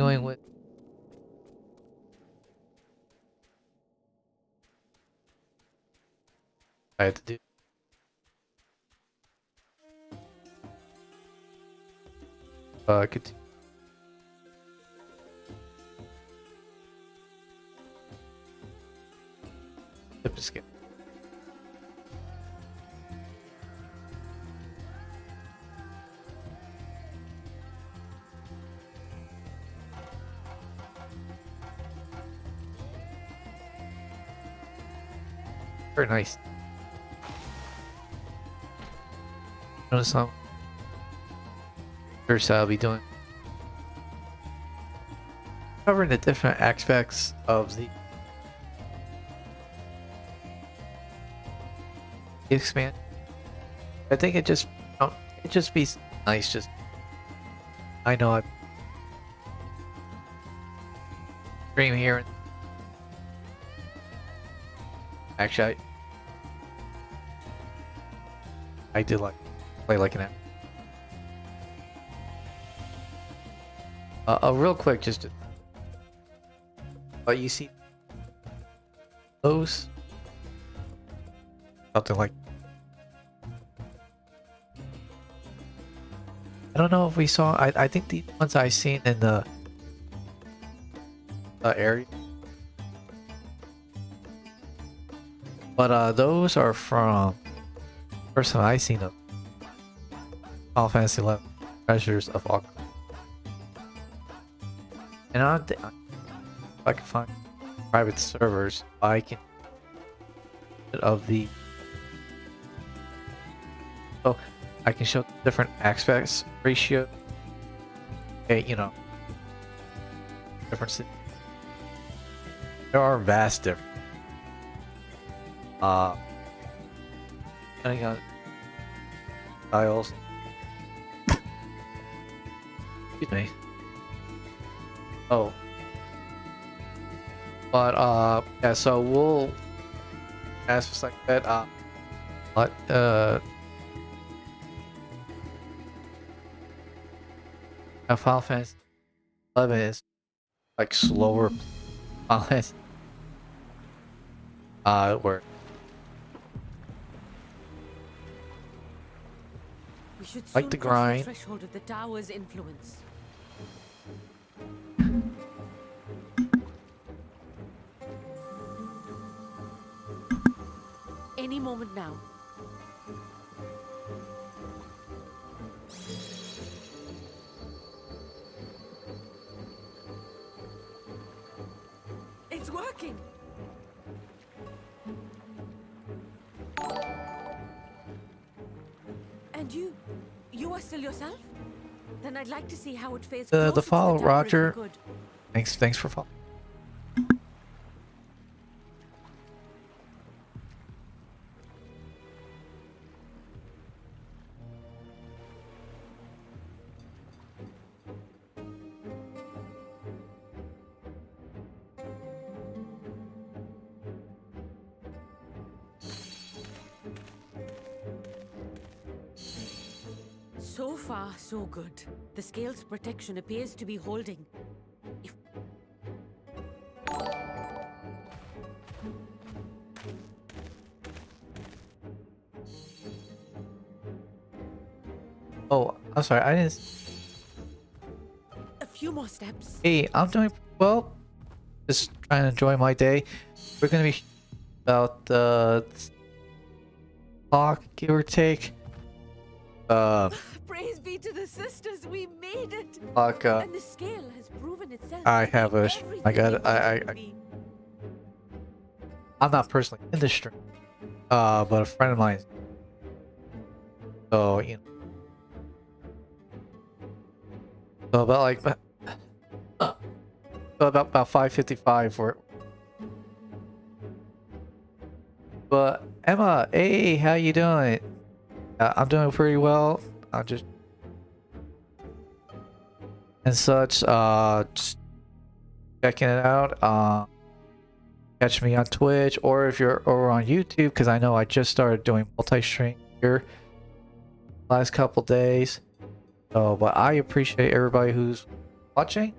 doing with I had to do. Continue. Skip. Very nice. Notice some. Here's how I'll be doing. Covering the different aspects of the expand. I think it just be nice. Just I know I stream here. Actually, I did like play like an app. Real quick, just to, but you see those something like. I don't know if we saw. I think the ones I seen in the area, but those are from first time I seen them. Final Fantasy 11 Treasures of Ocarina. And if I can find private servers, I can of the so I can show different aspects ratio. Okay, you know, differences. There are vast differences. Depending on styles. Excuse me. Oh. But yeah, so we'll as just like that but Final Fantasy 11 is like slower Final Fantasy where we should like the grind. The threshold of the tower's influence. Any moment now. It's working. And you are still yourself? Then I'd like to see how it fares. The follow, Roger. Thanks for following. So far, so good. The scale's protection appears to be holding. If... Oh, I'm sorry, I didn't. A few more steps. Hey, I'm doing well. Just trying to enjoy my day. We're gonna be about clock, give or take. Praise be to the sisters, we made it. Clock. And the scale has proven itself. I have a. I got. I'm not personally in the stream, but a friend of mine. So you know. So about like. So about 5:55 or. But Emma, hey, how you doing? I'm doing pretty well. I'm just and such. Just checking it out. Catch me on Twitch, or if you're over on YouTube, because I know I just started doing multi-stream here last couple days. So, but I appreciate everybody who's watching.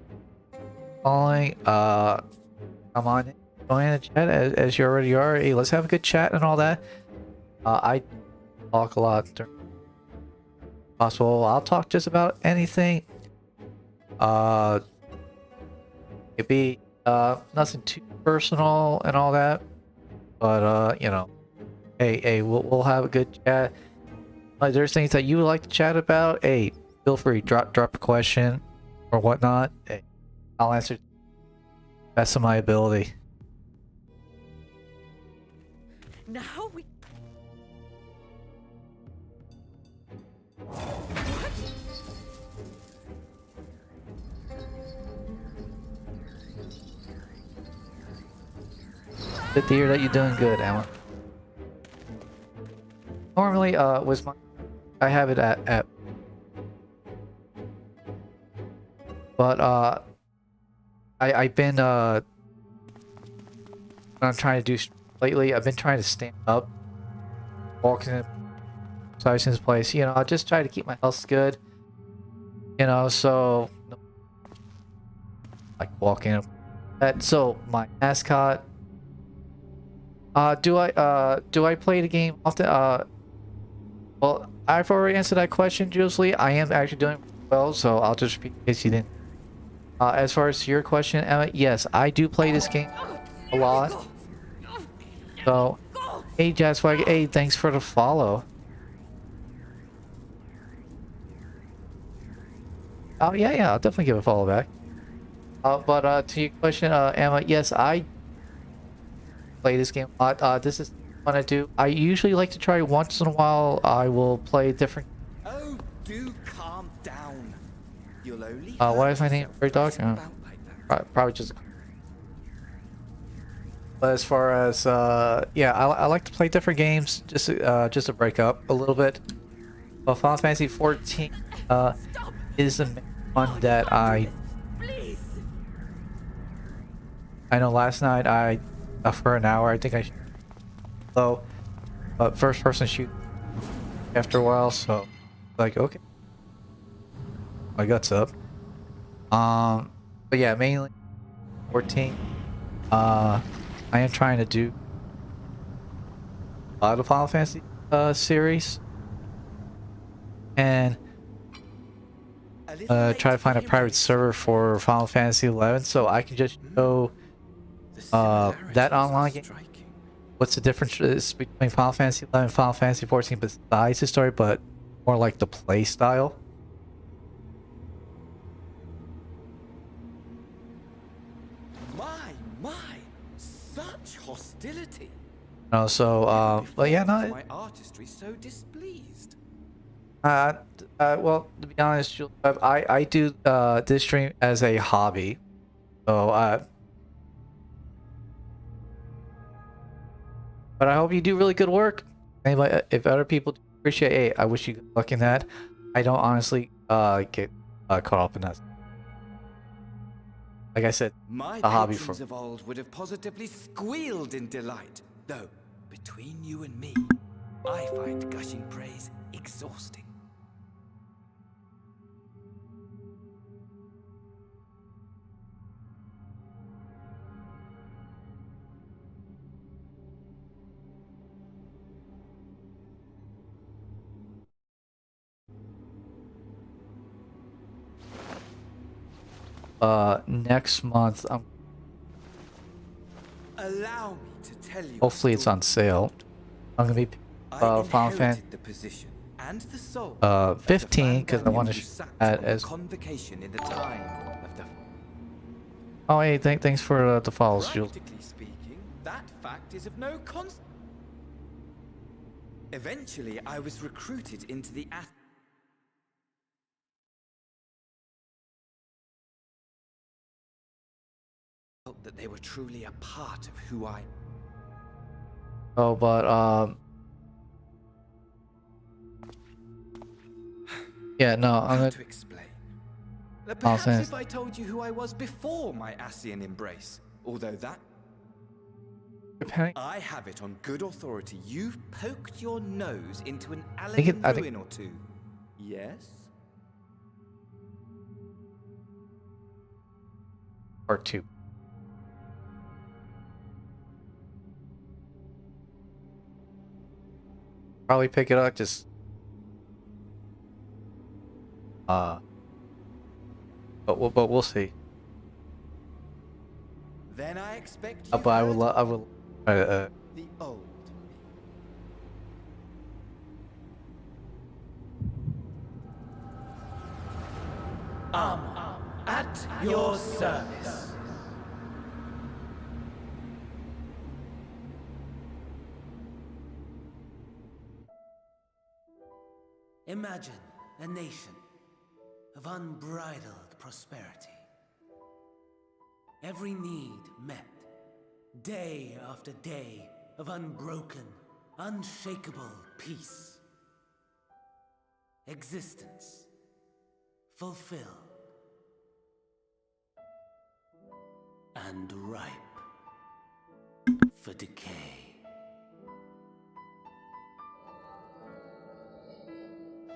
following, come on in, join the chat as you already are. Hey, let's have a good chat and all that. I talk a lot during possible. I'll talk just about anything. It'd be nothing too personal and all that, but you know, hey, we'll have a good chat. There's things that you would like to chat about. Hey, feel free, drop a question or whatnot. Hey, I'll answer to the best of my ability. Now we... Good to hear that you're doing good, Emma. Normally, was my I have it at but I've been what I'm trying to do lately. I've been trying to stand up, walking in this place. You know, I just try to keep my health good. You know, so like walking. That so my mascot. Do I play the game often? Well, I've already answered that question, Julie. I am actually doing well, so I'll just repeat in case you didn't. As far as your question, Emma, yes, I do play this game a lot. So, hey, Jazzwag, hey, thanks for the follow. Oh, yeah, I'll definitely give a follow back. But to your question, Emma, yes, I play this game a lot. This is what I do. I usually like to try once in a while. I will play different. Oh, do calm down. You'll only Why is my name Bird Dog? Probably just. But as far as yeah, I like to play different games just to break up a little bit. But Final Fantasy 14 is the main one that I know. Last night I for an hour I think I low, but first person shoot after a while, so like okay, my guts up. But yeah, mainly 14. I am trying to do a lot of Final Fantasy series and try to find a private server for Final Fantasy 11 so I can just show that online game. What's the difference is between Final Fantasy 11 and Final Fantasy 14 besides the story, but more like the play style. My, such hostility. No, so but yeah, no. My artistry so displeased. Well, to be honest, I do this stream as a hobby, so but I hope you do really good work. Anybody, if other people appreciate, hey, I wish you good luck in that. I don't honestly get caught up in that. Like I said, My a hobby patrons for. of old would have positively squealed in delight. Though, between you and me, I find gushing praise exhausting. Next month, Allow me to tell you. hopefully it's on sale. I'm gonna be Final Fantasy the position and the soul 15 because I want to add as. convocation in the time of the. Oh, hey, thanks for the follows, Jules. Practically speaking, that fact is of no consequence. Eventually, I was recruited into the felt that they were truly a part of who I. Oh, but yeah, no, I'm How gonna. to explain? Perhaps say- if I told you who I was before my Asian embrace, although that. Depending. I have it on good authority. You've poked your nose into an I elegant think- ruin or two. Yes? Part 2. Probably pick it up, just but we'll see. Then I expect But you've I heard will the old me. At your service. Imagine a nation of unbridled prosperity. Every need met, day after day of unbroken, unshakable peace. Existence fulfilled and ripe for decay.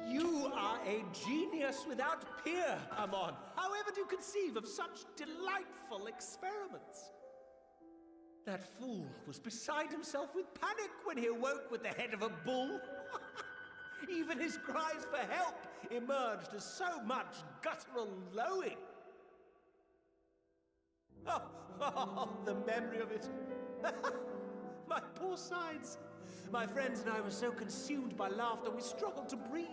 You are a genius without peer, Amon. However do you conceive of such delightful experiments? That fool was beside himself with panic when he awoke with the head of a bull. Even his cries for help emerged as so much guttural lowing. Oh, the memory of it. My poor sides. My friends and I were so consumed by laughter we struggled to breathe.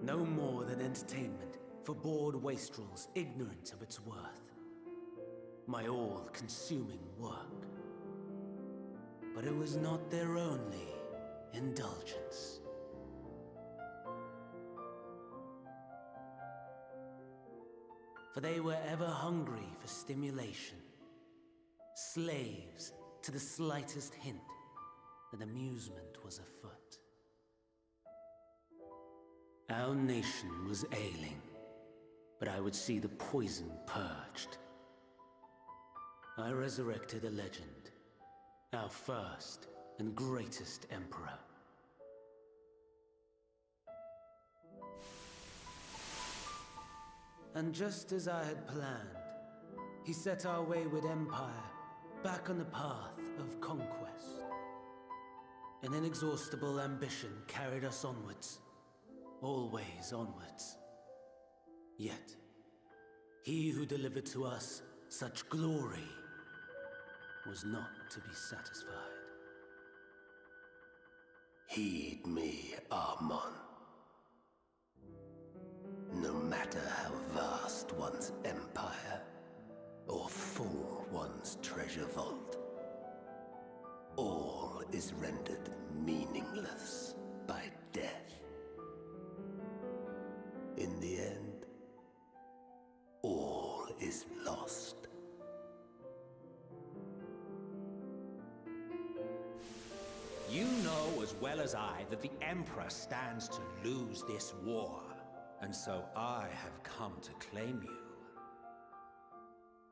No more than entertainment for bored wastrels ignorant of its worth. My all-consuming work. But it was not their only indulgence. For they were ever hungry for stimulation, slaves to the slightest hint that amusement was afoot. Our nation was ailing, but I would see the poison purged. I resurrected a legend, our first and greatest emperor. And just as I had planned, he set our wayward empire back on the path of conquest. An inexhaustible ambition carried us onwards, always onwards. Yet, he who delivered to us such glory was not to be satisfied. Heed me, Amon. No matter how vast one's empire, or full one's treasure vault, all is rendered meaningless by death. In the end, all is lost. You know as well as I that the Emperor stands to lose this war, and so I have come to claim you.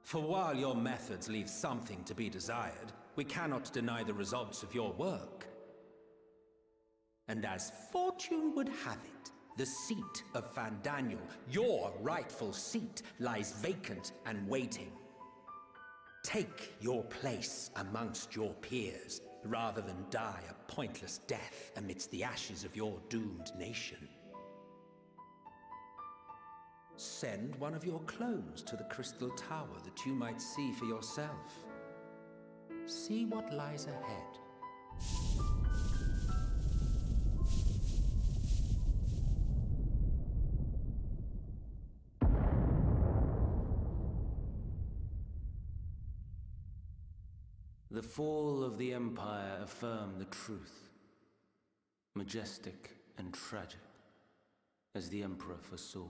For while your methods leave something to be desired, we cannot deny the results of your work. And as fortune would have it, the seat of Fandaniel, your rightful seat, lies vacant and waiting. Take your place amongst your peers, rather than die a pointless death amidst the ashes of your doomed nation. Send one of your clones to the Crystal Tower that you might see for yourself. See what lies ahead. The fall of the Empire affirmed the truth, majestic and tragic, as the Emperor foresaw.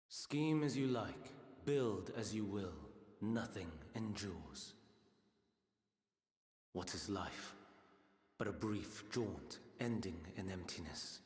Scheme as you like, build as you will, nothing endures. What is life but a brief jaunt ending in emptiness?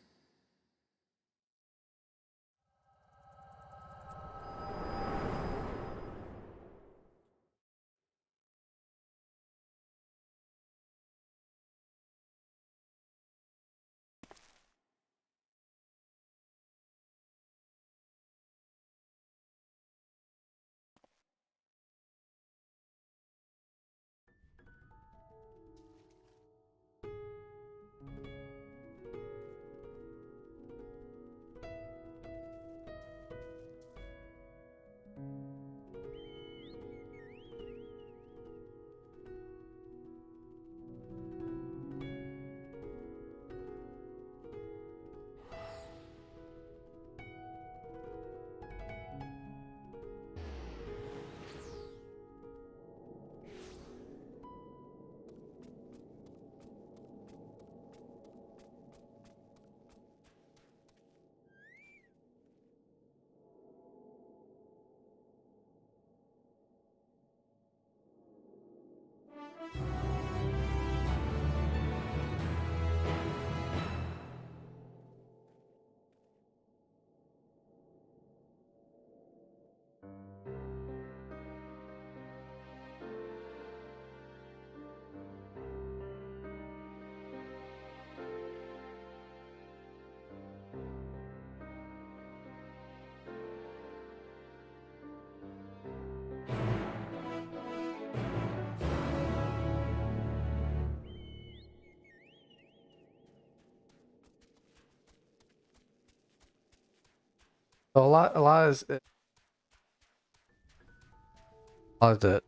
So a lot is a lot of the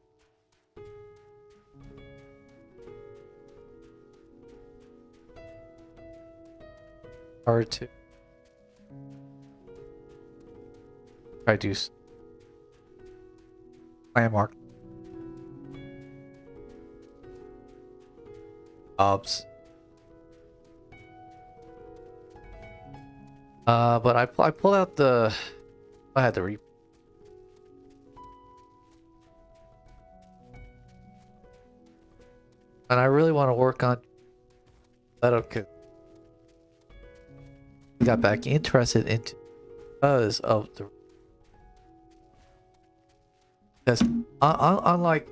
hard to try to do landmark jobs. But I pulled out the I had to re and I really want to work on setup because I got back interested into because of the because unlike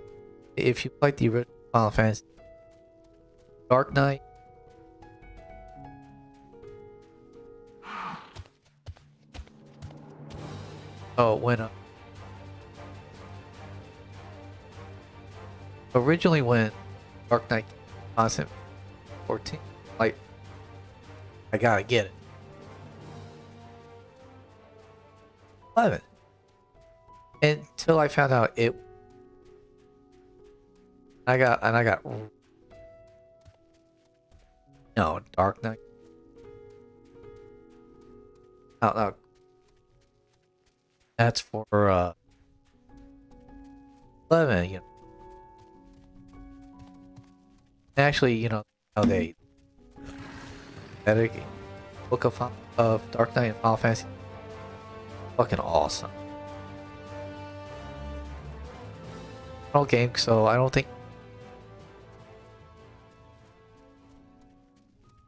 if you played the original Final Fantasy Dark Knight. Oh, originally when Dark Knight Constant 14, like I gotta get it. 11 until I found out it. I got no Dark Knight. No, that's for 11. You know, actually, you know how they that book of Dark Knight and Final Fantasy, fucking awesome. No game, so I don't think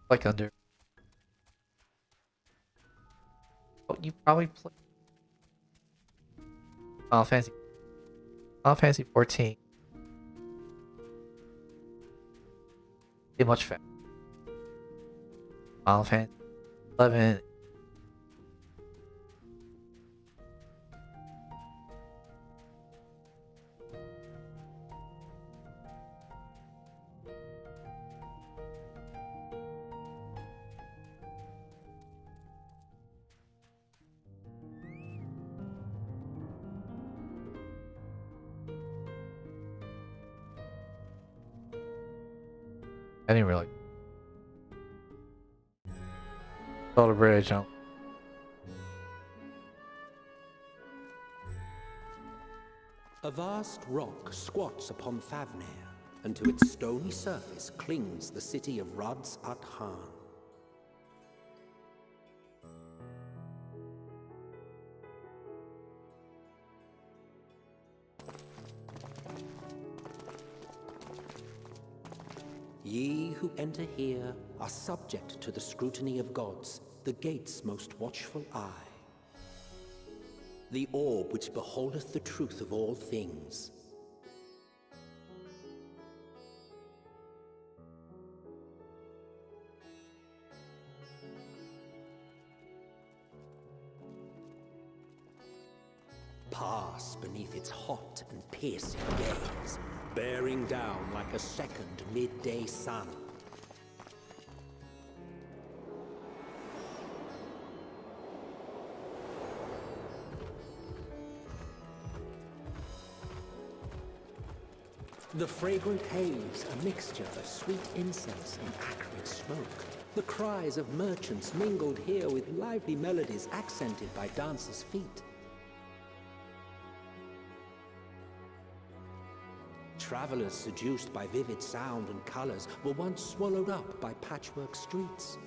like under. Oh, you probably play Final Fantasy. Final Fantasy 14. Too much fast. Final Fantasy 11. I didn't really. Saw the bridge. A vast rock squats upon Favnir, and to its stony surface clings the city of Rads at Han. Ye who enter here are subject to the scrutiny of gods, the gate's most watchful eye. The orb which beholdeth the truth of all things. Pass beneath its hot and piercing gaze, bearing down like a second midday sun. The fragrant haze, a mixture of sweet incense and acrid smoke. The cries of merchants mingled here with lively melodies accented by dancers' feet. Travelers seduced by vivid sound and colors were once swallowed up by patchwork streets.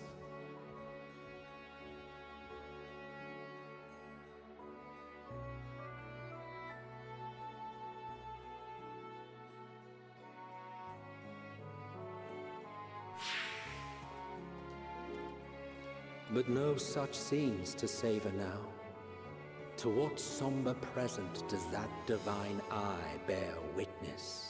But no such scenes to savor now. To what somber present does that divine eye bear witness?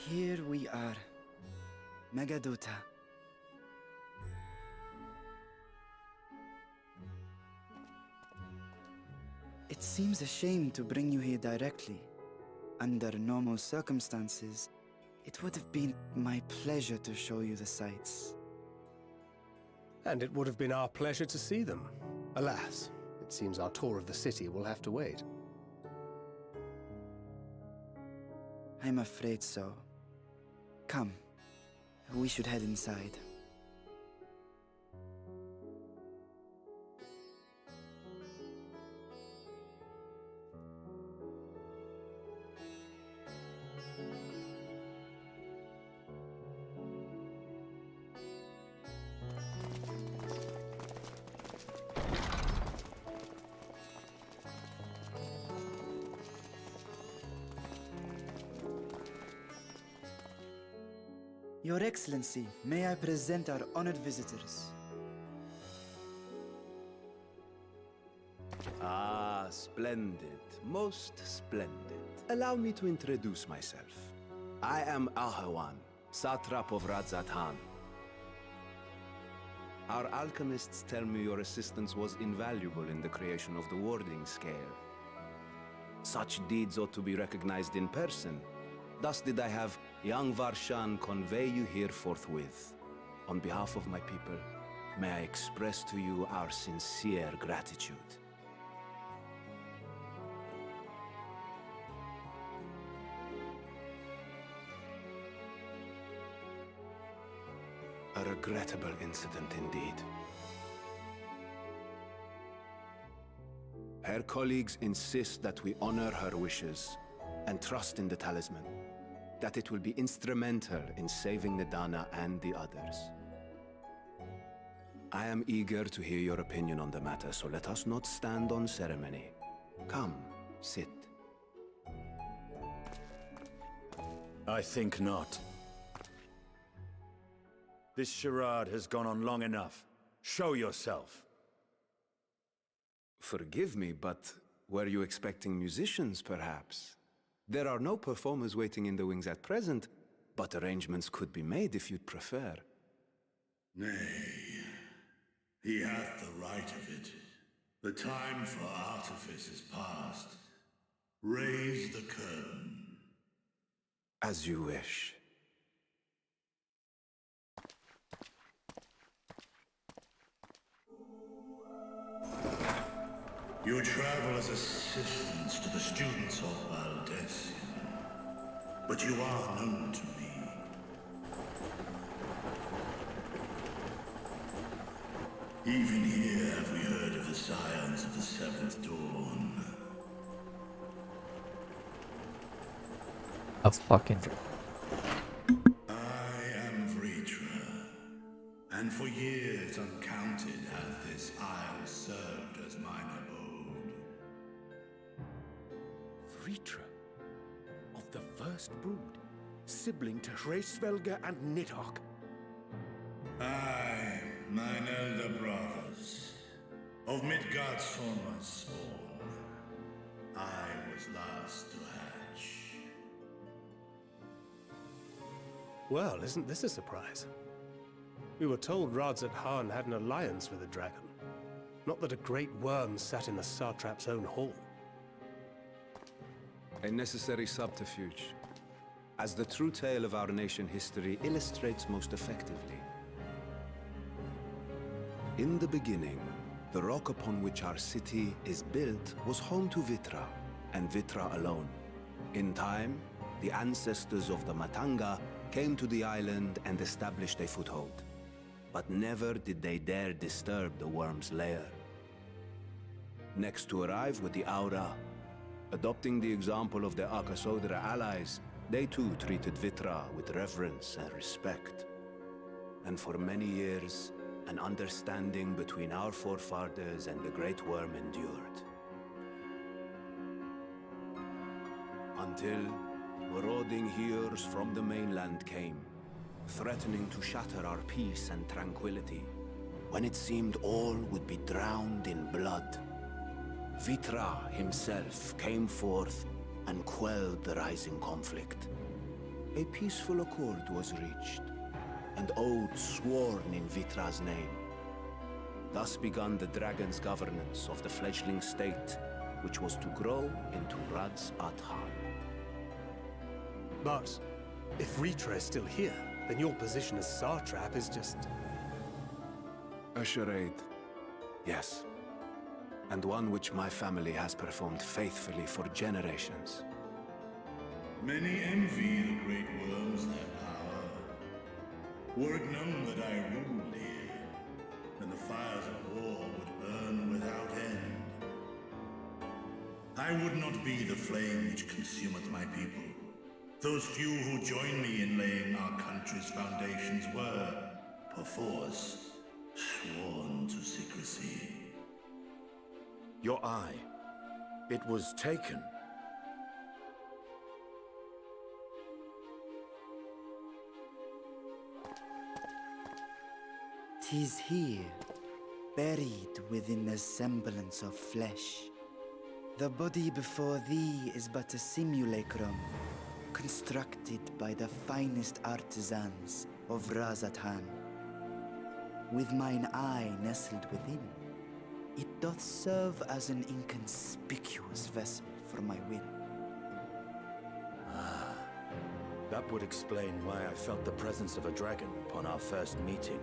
Here we are. Megaduta. It seems a shame to bring you here directly. Under normal circumstances, it would have been my pleasure to show you the sights. And it would have been our pleasure to see them. Alas, it seems our tour of the city will have to wait. I'm afraid so. Come, we should head inside. Your Excellency, may I present our honored visitors? Ah, splendid. Most splendid. Allow me to introduce myself. I am Ahawan, satrap of Radzatan. Our alchemists tell me your assistance was invaluable in the creation of the warding scale. Such deeds ought to be recognized in person. Thus did I have young Varshan convey you here forthwith. On behalf of my people, may I express to you our sincere gratitude. A regrettable incident indeed. Her colleagues insist that we honor her wishes and trust in the talisman, that it will be instrumental in saving Nidana and the others. I am eager to hear your opinion on the matter, so let us not stand on ceremony. Come, sit. I think not. This charade has gone on long enough. Show yourself. Forgive me, but were you expecting musicians, perhaps? There are no performers waiting in the wings at present, but arrangements could be made if you'd prefer. Nay, he hath the right of it. The time for artifice is past. Raise the curtain. As you wish. You travel as assistants to the students of Valdesian, but you are known to me. Even here have we heard of the scions of the Seventh Dawn. A fucking... I am Vritra, and for years uncounted hath this isle served as mine abode. Vritra, of the First Brood, sibling to Hraesvelga and Nidhogg. Aye, mine elder brothers, of Midgardsormr's spawn, I was last to hatch. Well, isn't this a surprise? We were told Radzat had an alliance with the dragon. Not that a great worm sat in the satrap's own hall. A necessary subterfuge, as the true tale of our nation history illustrates most effectively. In the beginning, the rock upon which our city is built was home to Vitra, and Vitra alone. In time, the ancestors of the Matanga came to the island and established a foothold. But never did they dare disturb the worm's lair. Next to arrive with the Aura, adopting the example of their Akasodra allies, they too treated Vitra with reverence and respect. And for many years, an understanding between our forefathers and the Great Worm endured. Until marauding heroes from the mainland came, threatening to shatter our peace and tranquility, when it seemed all would be drowned in blood. Vitra himself came forth and quelled the rising conflict. a peaceful accord was reached, and oaths sworn in Vitra's name. Thus began the dragon's governance of the fledgling state, which was to grow into Radz at Han. But if Ritra is still here, then your position as Satrap is just... A charade, yes. And one which my family has performed faithfully for generations. Many envy the great worms their power. Were it known that I ruled here, then the fires of war would burn without end. I would not be the flame which consumeth my people. Those few who join me in laying our country's foundations were, perforce, sworn to secrecy. Your eye. It was taken. "'Tis here, buried within the semblance of flesh. The body before thee is but a simulacrum, constructed by the finest artisans of Razathan. With mine eye nestled within, it doth serve as an inconspicuous vessel for my will." That would explain why I felt the presence of a dragon upon our first meeting.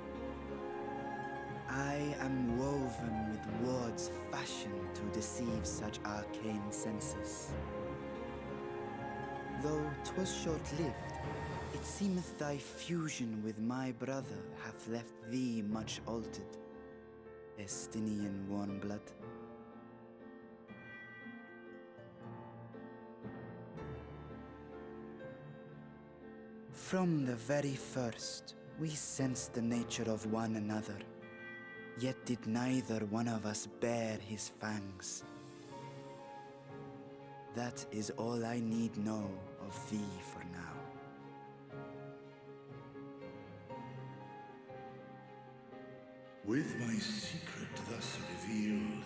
I am woven with words fashioned to deceive such arcane senses. Though 'twas short-lived, it seemeth thy fusion with my brother hath left thee much altered, Estinian warmblood. From the very first, we sensed the nature of one another, yet did neither one of us bare his fangs. That is all I need know of thee for now. With my secret thus revealed,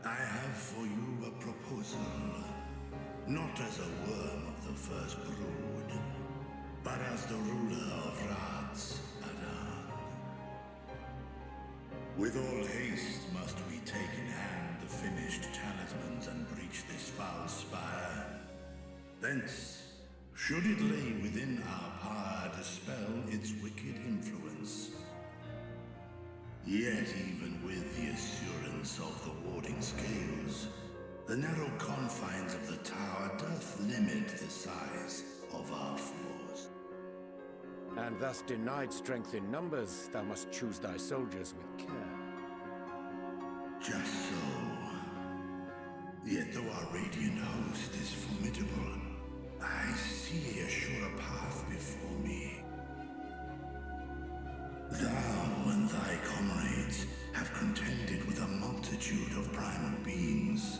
I have for you a proposal. Not as a worm of the first brood, but as the ruler of Radz at Han. With all haste must we take in hand the finished talismans and breach this foul spire. Thence, should it lay within our power, dispel its wicked influence. Yet even with the assurance of the warding scales, the narrow confines of the tower doth limit the size of our floors. And thus denied strength in numbers, thou must choose thy soldiers with care. Just so. Yet though our radiant host is formidable, I see a surer path before me. Thou and thy comrades have contended with a multitude of primal beings.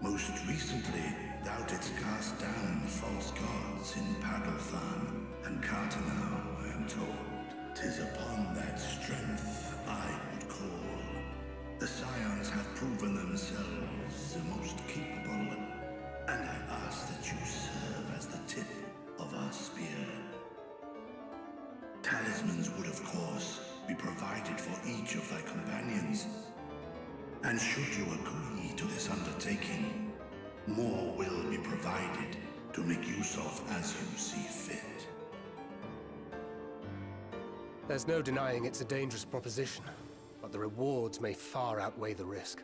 Most recently, thou didst cast down false gods in Pagalthan and Cartanau, I am told. 'Tis upon that strength I would call. The Scions have proven themselves the most capable, and I ask that you serve as the tip of our spear. Talismans would, of course, be provided for each of thy companions. And should you agree to this undertaking, more will be provided to make use of as you see fit. There's no denying it's a dangerous proposition, but the rewards may far outweigh the risk.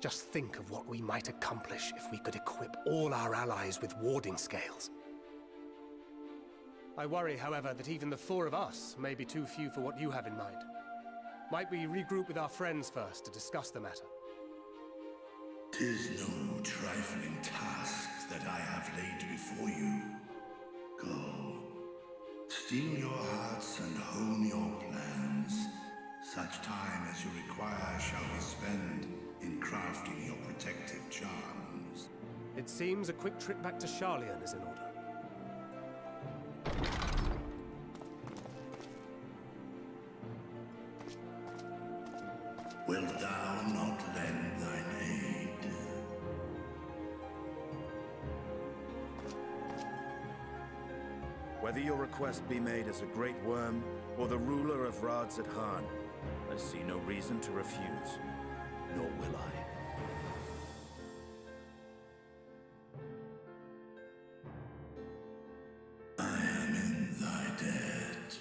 Just think of what we might accomplish if we could equip all our allies with warding scales. I worry, however, that even the four of us may be too few for what you have in mind. Might we regroup with our friends first to discuss the matter? 'Tis no trifling task that I have laid before you. Go, steel your hearts and hone your plans. Such time as you require shall be spent in crafting your protective charms. It seems a quick trip back to Sharlayan is in order. Wilt thou not lend thine aid? Whether your request be made as a great worm or the ruler of Rads at Han, I see no reason to refuse, nor will I. I am in thy debt.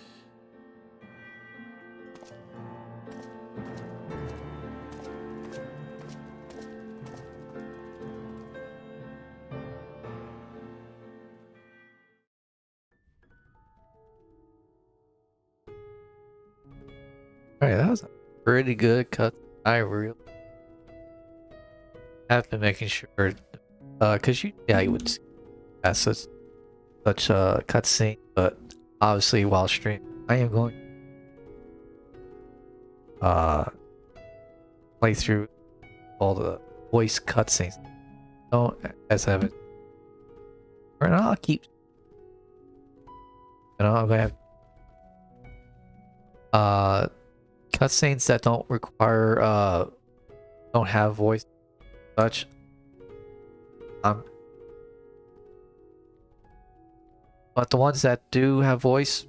Alright, that was a pretty good cut. I really have been making sure, cause you would see that such a cutscene, but obviously while streaming, I am going play through all the voice cutscenes. Don't as have it. Or not, I'll keep. I'm gonna have cutscenes that don't require don't have voice such. But the ones that do have voice,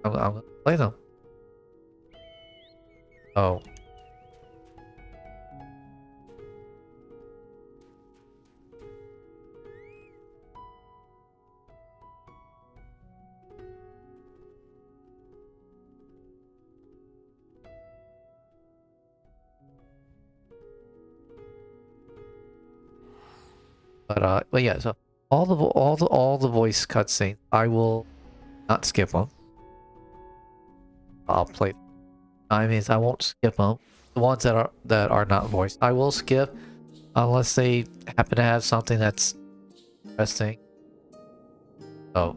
I'm gonna play them. Oh. But yeah, so all the voice cutscenes, I will not skip them. I'll play. I mean, I won't skip them. The ones that are not voiced, I will skip unless they happen to have something that's interesting. So.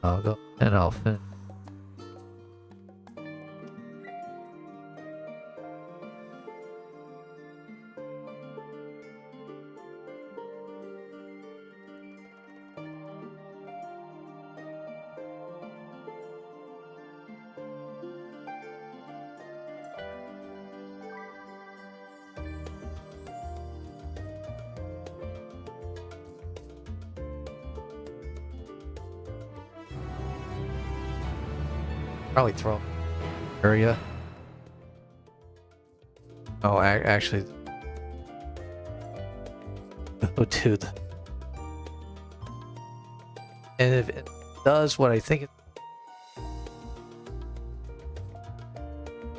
I'll go and I'll finish. Probably throw area. Oh, actually, oh, dude. And if it does what I think it,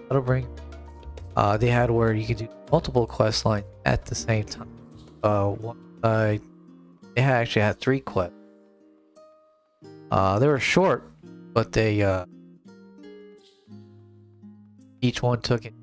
it'll bring. They had where you could do multiple quest lines at the same time. They actually had 3 quests. They were short, but they each one took it.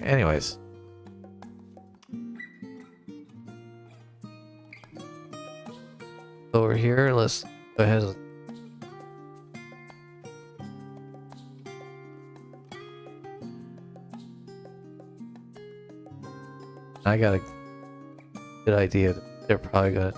Anyways. Over here, let's go ahead. I got a good idea that they're probably gonna.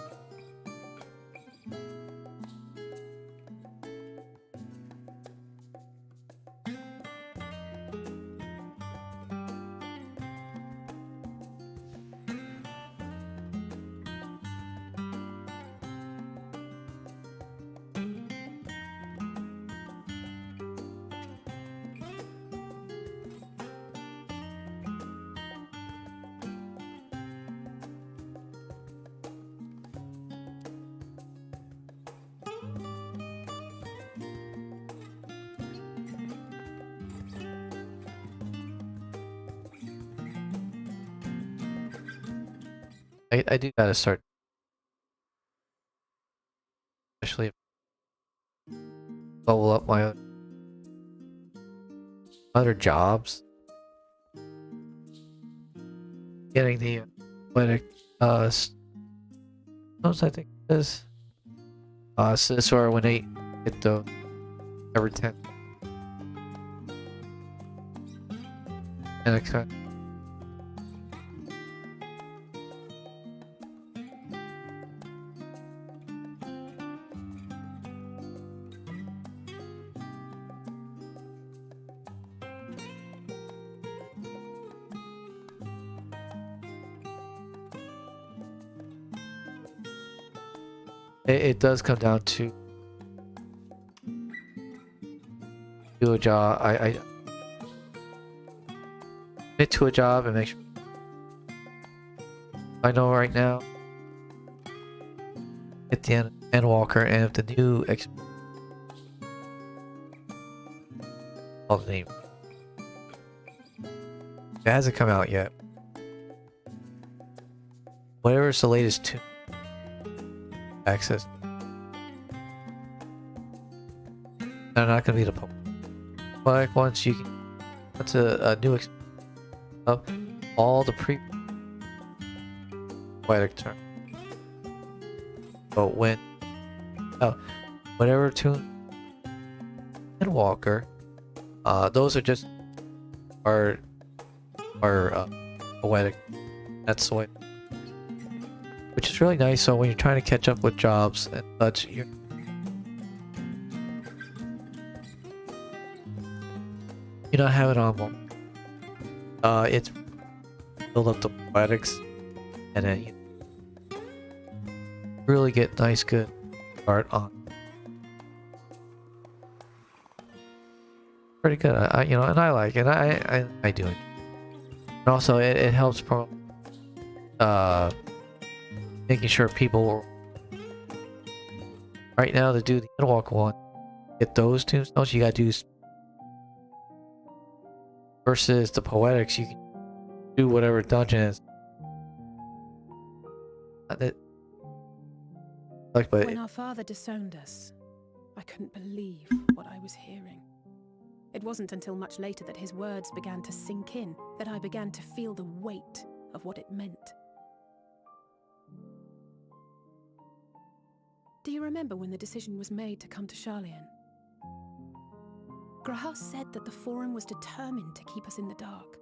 I do gotta start, especially if I level up my other jobs. Getting the poetic stones, I think it is. So this where when they hit the every 10 and it kind it does come down to do a job. I commit to a job and make sure I know right now at the end Endwalker, and if the new oh, the name it hasn't come out yet. Whatever's the latest tune access, they're not going to be the public. But once you can, that's a new of all the pre poetic term. But when whatever tune Endwalker, those are just are poetic. That's the way, which is really nice. So when you're trying to catch up with jobs and such, you're not having on one. It's build up the poetics, and then you really get nice, good art on. Pretty good, and I like it. I do it. And also, it helps promote making sure people right now to do the Endwalker one, get those tombstones. You gotta do versus the poetics. You can do whatever dungeon is. But when our father disowned us, I couldn't believe what I was hearing. It wasn't until much later that his words began to sink in, that I began to feel the weight of what it meant. Do you remember when the decision was made to come to Sharlayan? Graham said that the Forum was determined to keep us in the dark,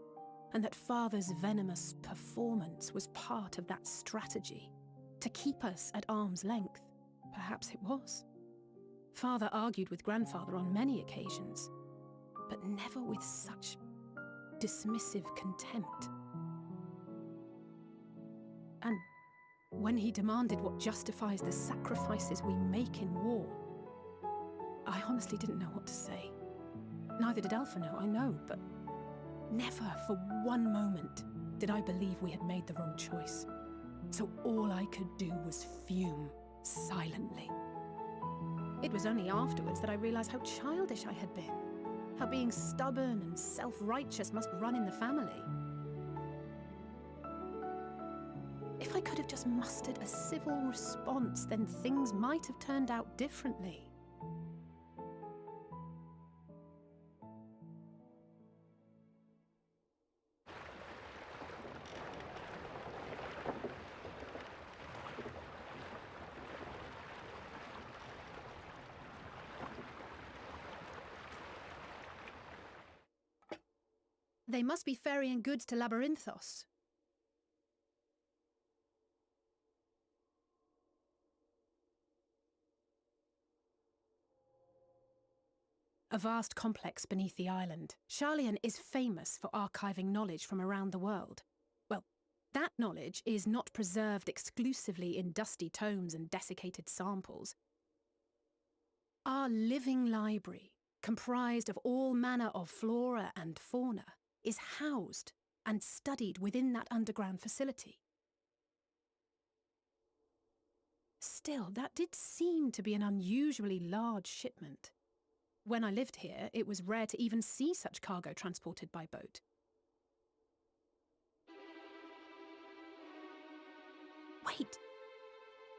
and that Father's venomous performance was part of that strategy, to keep us at arm's length. Perhaps it was. Father argued with Grandfather on many occasions, but never with such dismissive contempt. And when he demanded what justifies the sacrifices we make in war, I honestly didn't know what to say. Neither did Alpha know, I know, but never for one moment did I believe we had made the wrong choice. So all I could do was fume silently. It was only afterwards that I realized how childish I had been, how being stubborn and self-righteous must run in the family. If I could have just mustered a civil response, then things might have turned out differently. They must be ferrying goods to Labyrinthos. A vast complex beneath the island, Sharlayan is famous for archiving knowledge from around the world. Well, that knowledge is not preserved exclusively in dusty tomes and desiccated samples. Our living library, comprised of all manner of flora and fauna, is housed and studied within that underground facility. Still, that did seem to be an unusually large shipment. When I lived here, it was rare to even see such cargo transported by boat. Wait.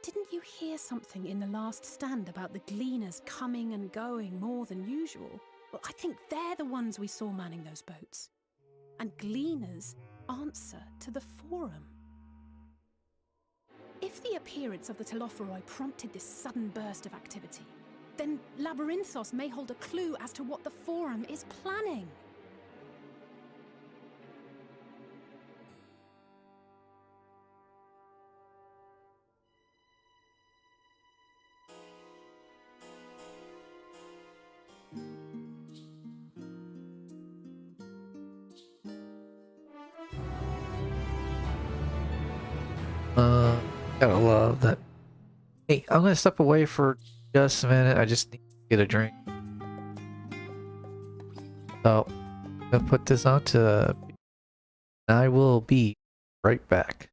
Didn't you hear something in the last stand about the gleaners coming and going more than usual? Well, I think they're the ones we saw manning those boats. And gleaners answer to the Forum. If the appearance of the Telophoroi prompted this sudden burst of activity, then Labyrinthos may hold a clue as to what the Forum is planning. Gotta love that. Hey, I'm gonna step away for just a minute. I just need to get a drink. So, I'm gonna put this on to. I will be right back.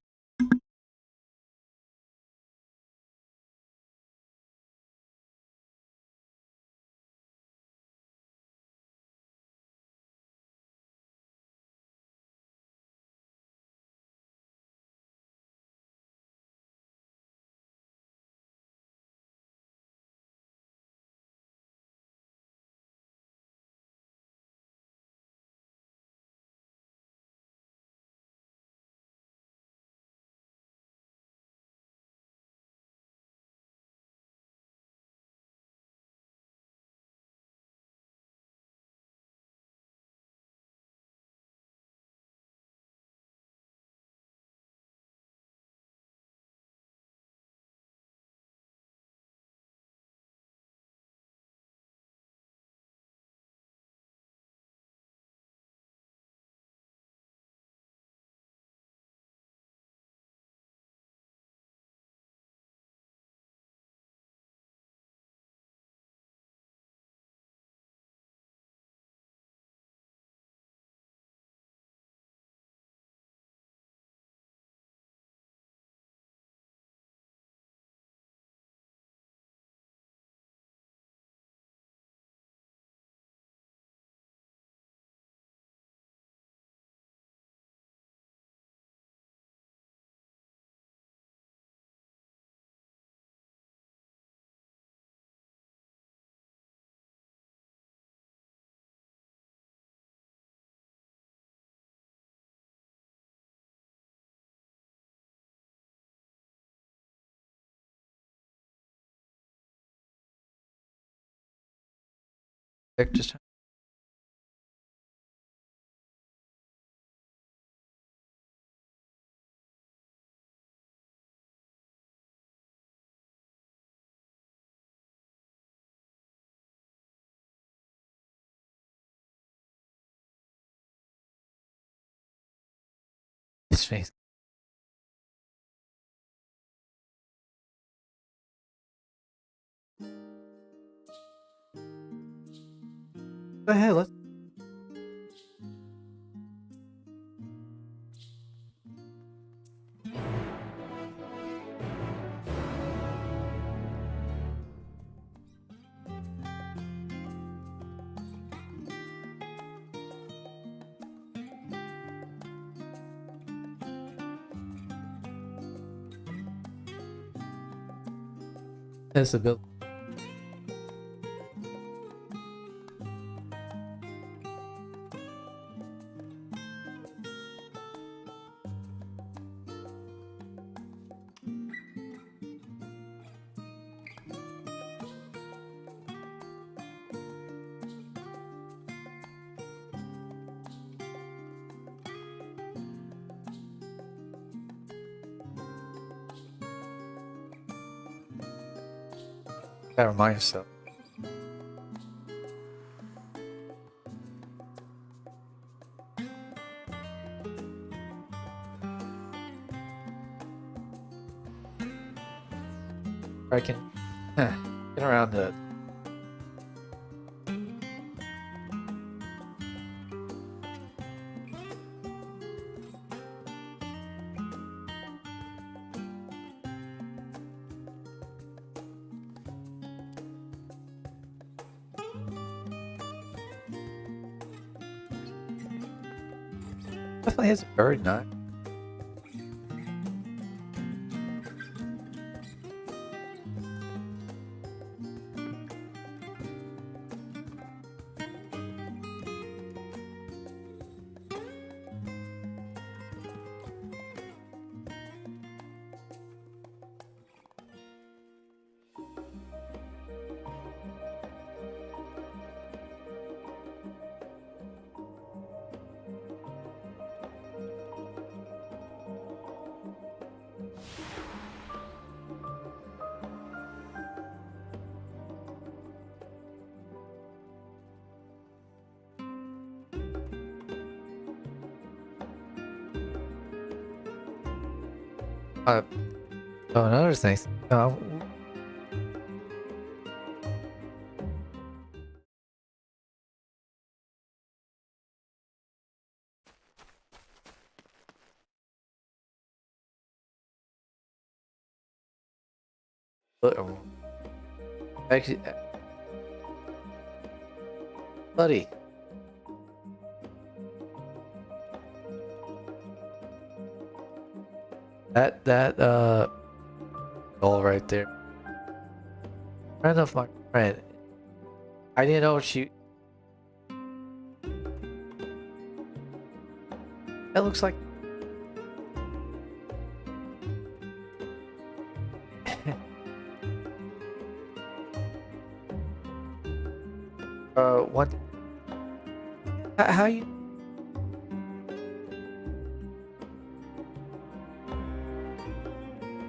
Just his face. Go ahead, let's. His ability. Gotta remind yourself. I can get around the. Definitely has a bird knot. Oh, another thing. Actually, buddy. That doll right there. Friend of my friend. I didn't know she. That looks like. What? How you?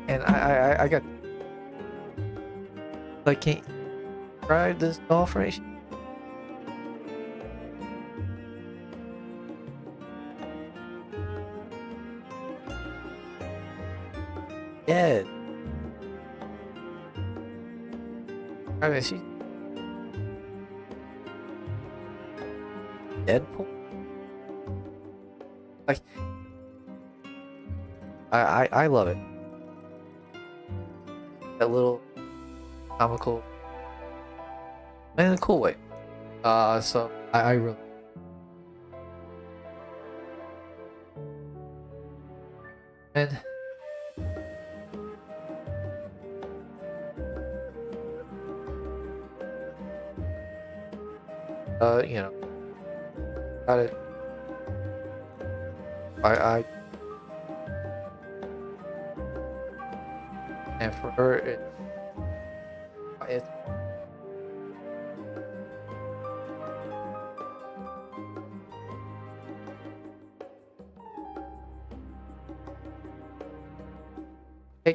And I got. Like, can't try this doll for me? Yeah. I mean, she. Deadpool? Like, I love it. That little comical, in a cool way. So I really. And you know, got it. I and for her it's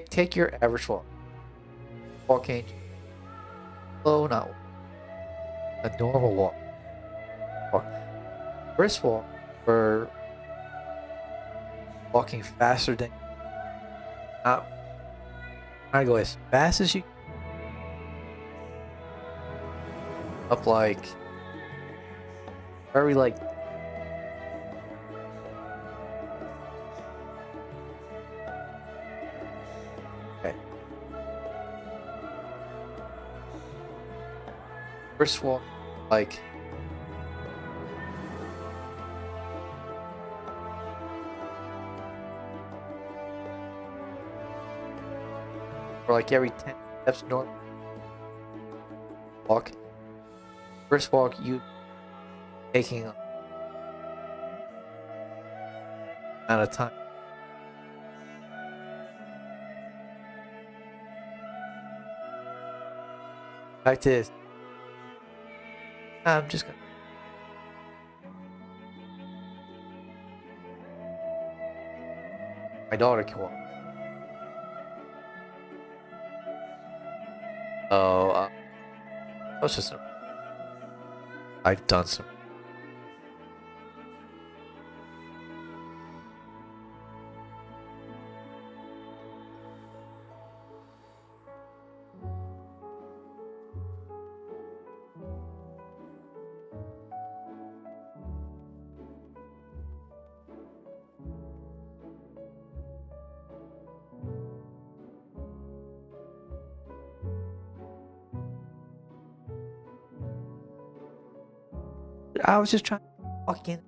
take your average walking slow, not a normal walk. Brisk walk for walking faster than not trying to go as fast as you up like very like okay. Brisk walk like for like every 10 steps north walk. First walk you taking a amount of time. Fact is, I'm just gonna my daughter can walk. Oh, that's just I've done some. I was just trying to walk in.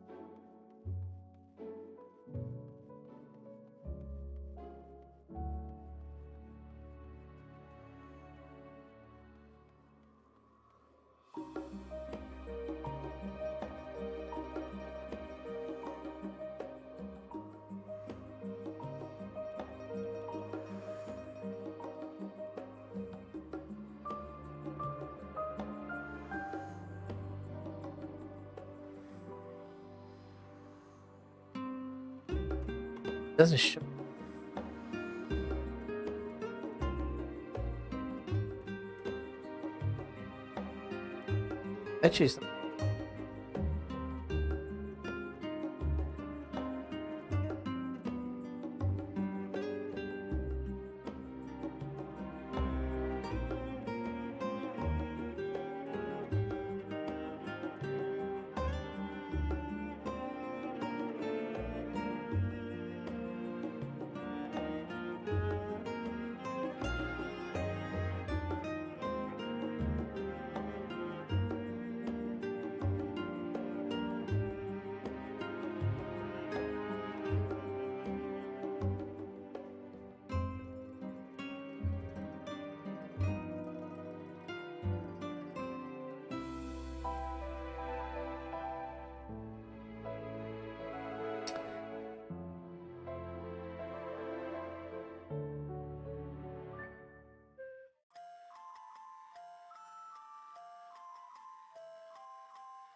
Doesn't show. Actually,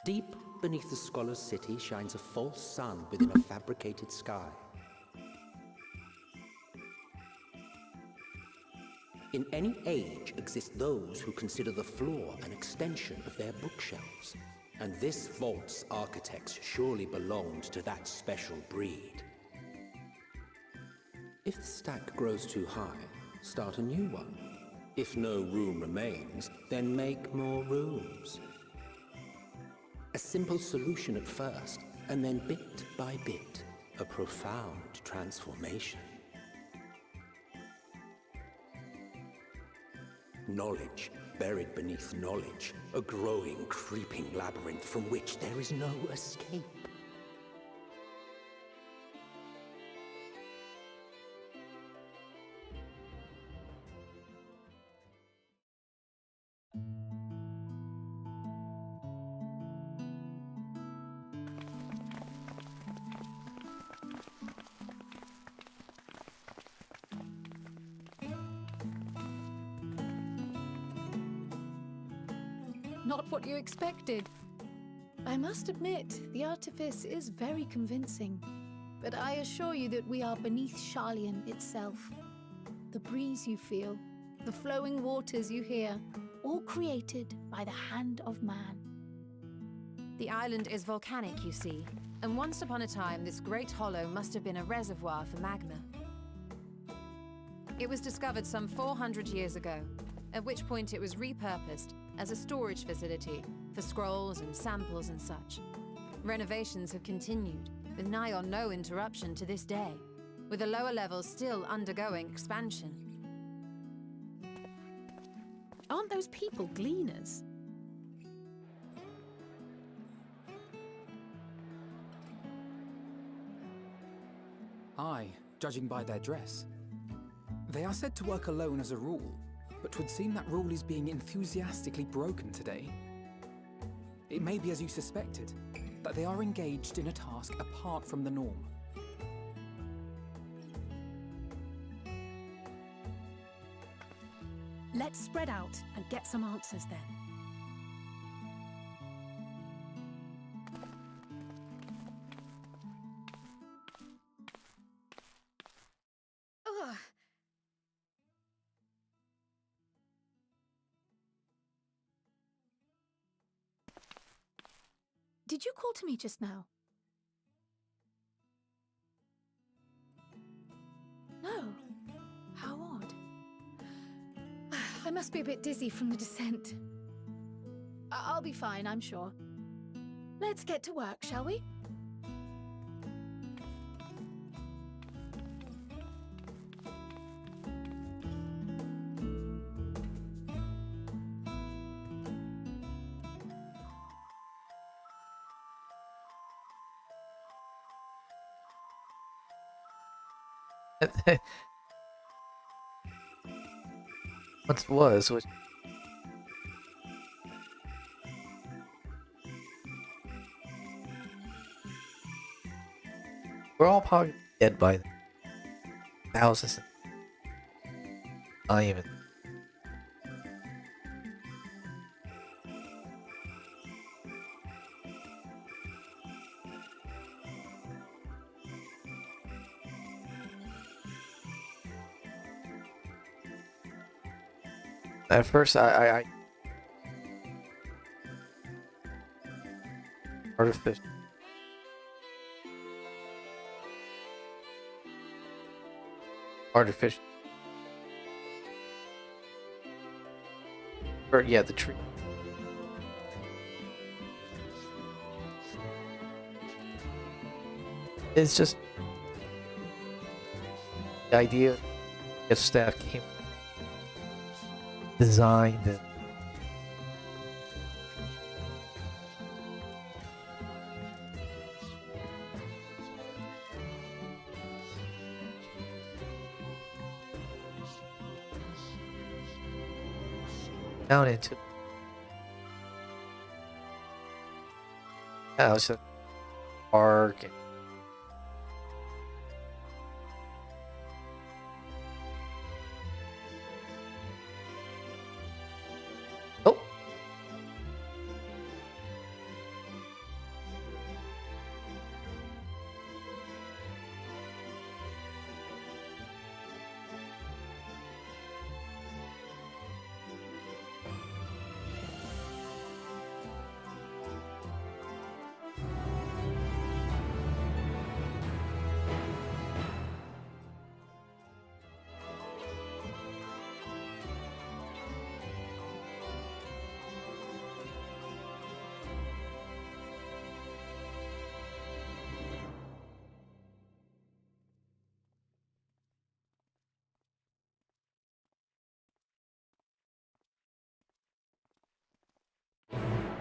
Deep beneath the scholar's city shines a false sun within a fabricated sky. In any age exist those who consider the floor an extension of their bookshelves, and this vault's architects surely belonged to that special breed. If the stack grows too high, start a new one. If no room remains, then make more rooms. A simple solution at first, and then bit by bit, a profound transformation. Knowledge buried beneath knowledge, a growing, creeping labyrinth from which there is no escape. Not what you expected. I must admit, the artifice is very convincing. But I assure you that we are beneath Sharlayan itself. The breeze you feel, the flowing waters you hear, all created by the hand of man. The island is volcanic, you see, and once upon a time this great hollow must have been a reservoir for magma. It was discovered some 400 years ago, at which point it was repurposed as a storage facility for scrolls and samples and such. Renovations have continued, with nigh on no interruption to this day, with the lower levels still undergoing expansion. Aren't those people gleaners? Aye, judging by their dress. They are said to work alone as a rule, but 'twould seem that rule is being enthusiastically broken today. It may be as you suspected, that they are engaged in a task apart from the norm. Let's spread out and get some answers then. Ugh. Did you call to me just now? No. How odd. I must be a bit dizzy from the descent. I'll be fine, I'm sure. Let's get to work, shall we? What was which we're all probably dead by thousands. Not even. At first, I artificial. Artificial. Or yeah, the tree. It's just the idea if staff came designed it. Down into it's a park. Oh,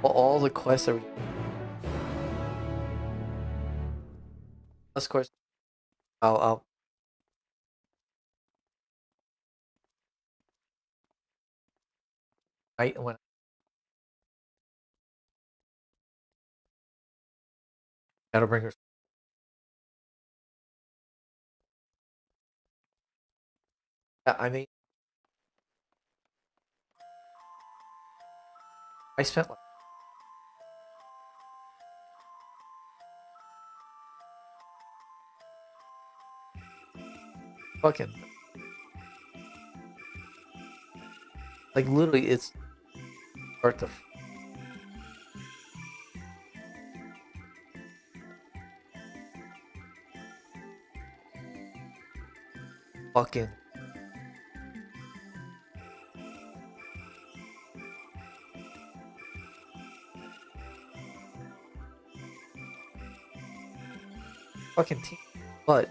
all the quests are. Of course, I'll when Shadowbringers. I mean, I spent like fucking like literally it's start to fucking team, but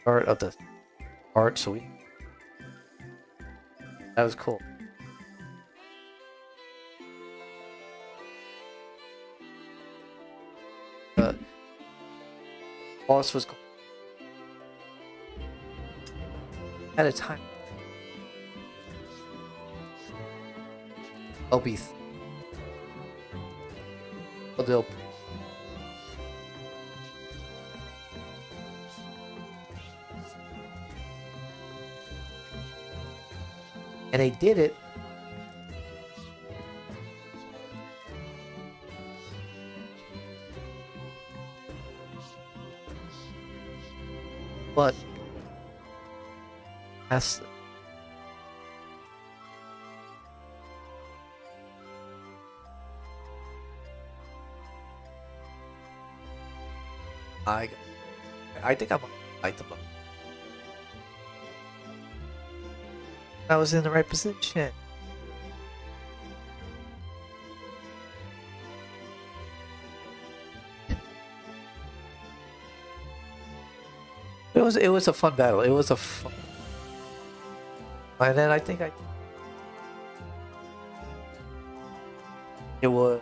part of the art, so that was cool. The boss was cool. At a time. I'll be. They'll. And they did it. But that's I think I'm like the book. I was in the right position. It was a fun battle. It was a fun. And then I think it was.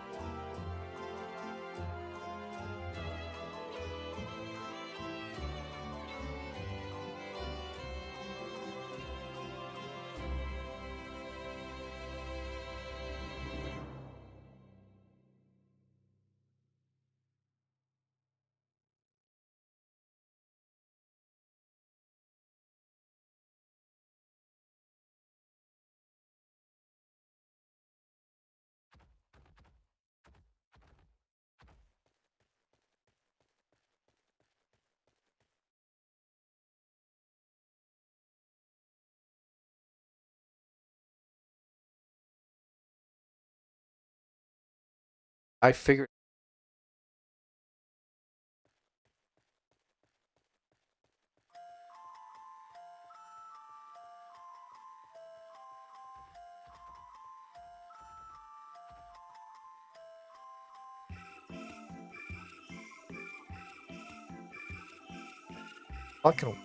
I figured. Fucking.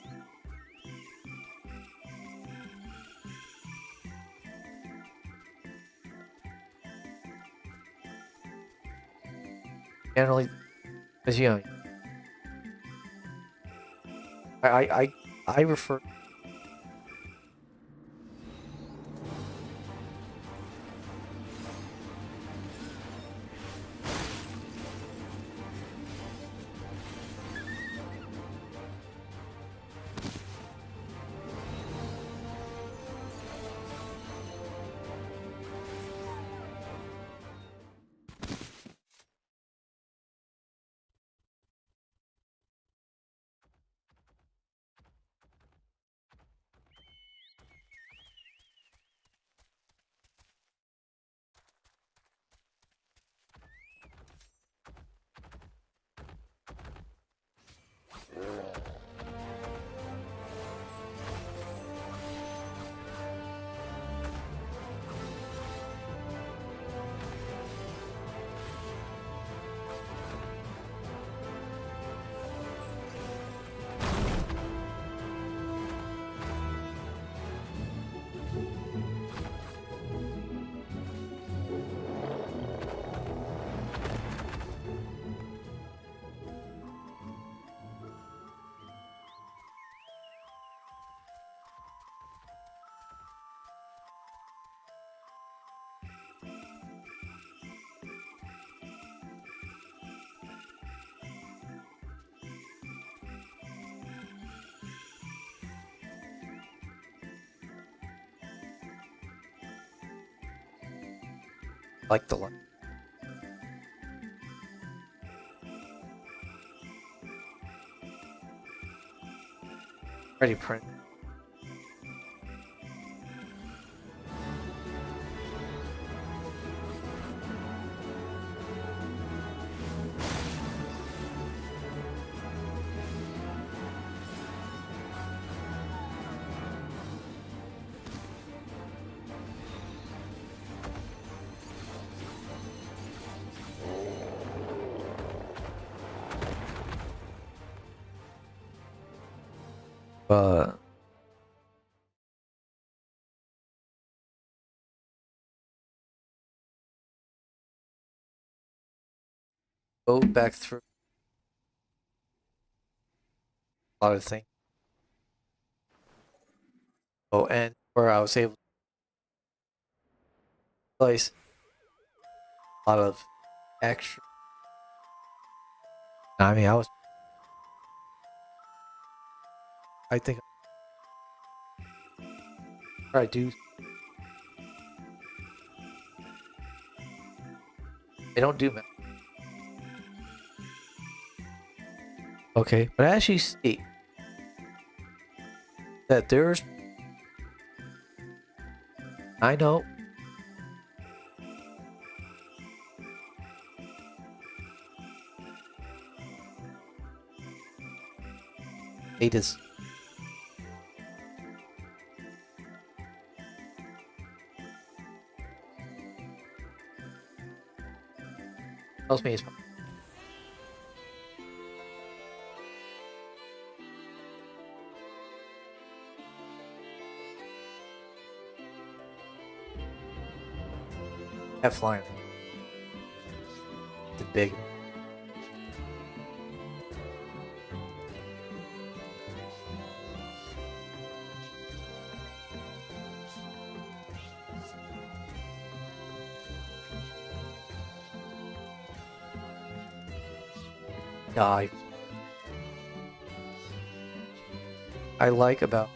Generally, because you know, I refer. Like the light. Pretty print. But go back through a lot of things. Oh, and where I was able to place a lot of extra. I mean, I think I do. They don't do math. Okay, but I actually see that there's. I know. It is. Tells me it's. Have flying. The big. Die. I like about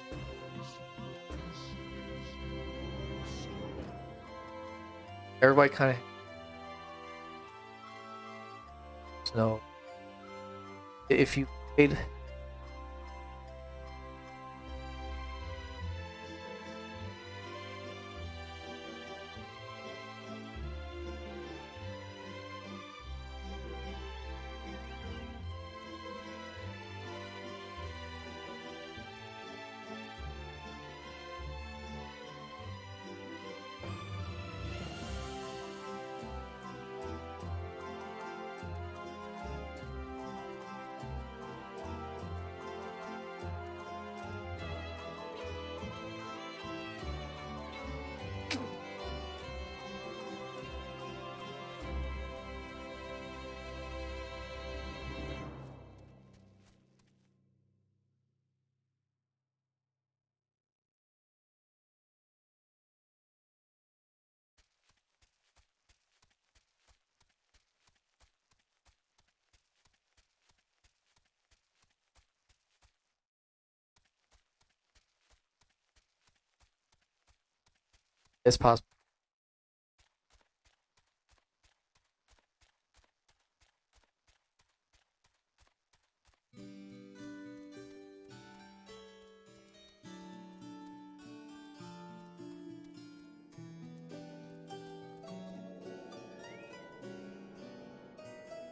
everybody kind of know if you played it's possible.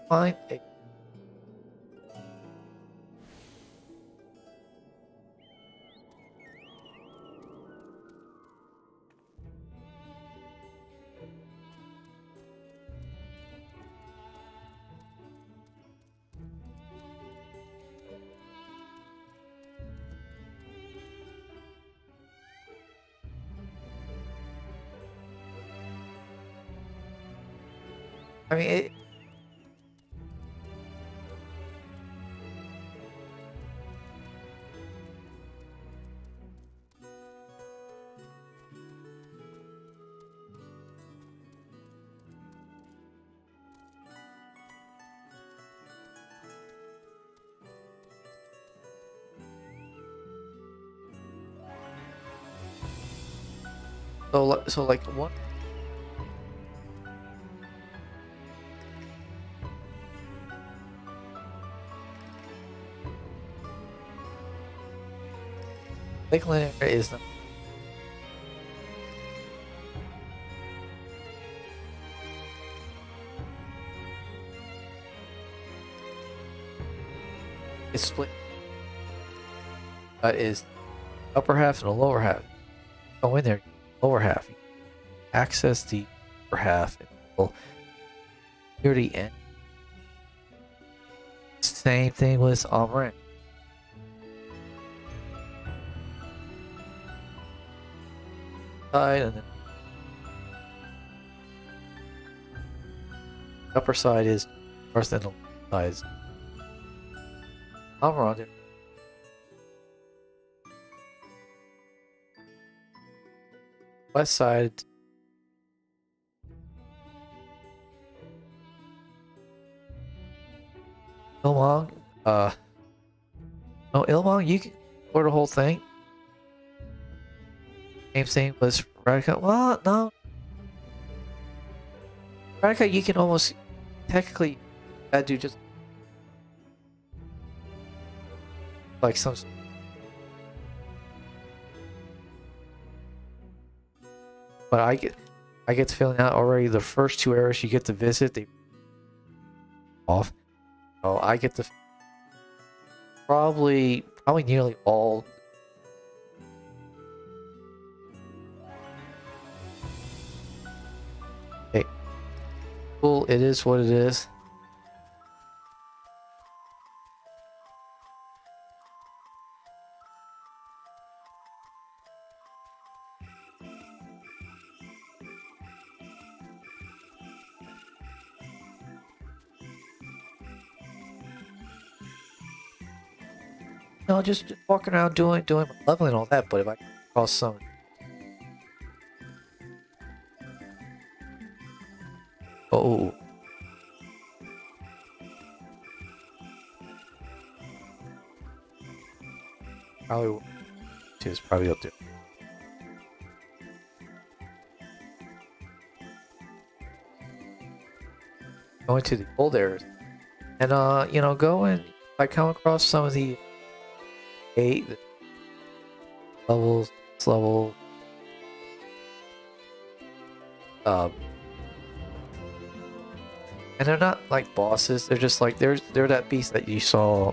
Fine. I mean, so like one. Lakeland area is not. It's split. That is upper half and the lower half. Go in there, lower half. Access the upper half and go near the end. Same thing with Amran. Side and then the upper side is first and the lower side is Amran. West side. Ilmong, no, Ilmong, you can explore the whole thing. Same thing with Radika. Well, no. Radika, you can almost, technically, that do just, like some. But I get the feeling out already the first 2 areas you get to visit, they off. So I get to probably nearly all. Hey, cool. It is what it is. No, just walking around doing my leveling and all that. But if I cross some, oh, probably is probably up there. Going to the old areas, and you know, go and I come across some of the 8 levels, level, and they're not like bosses. They're just like they're that beast that you saw.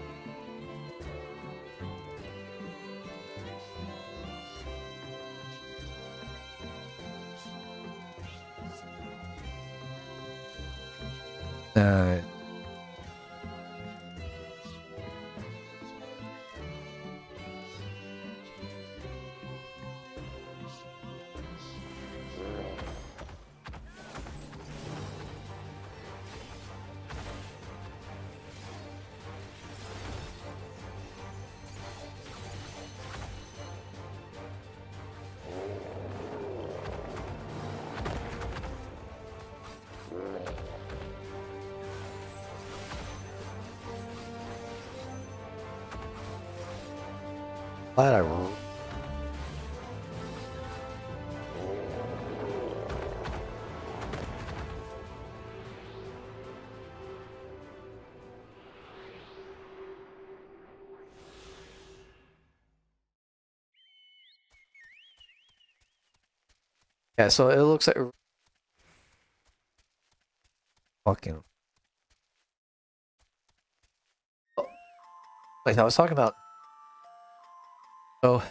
Glad I rolled. Yeah, so it looks like fucking. Oh, wait, I was talking about. So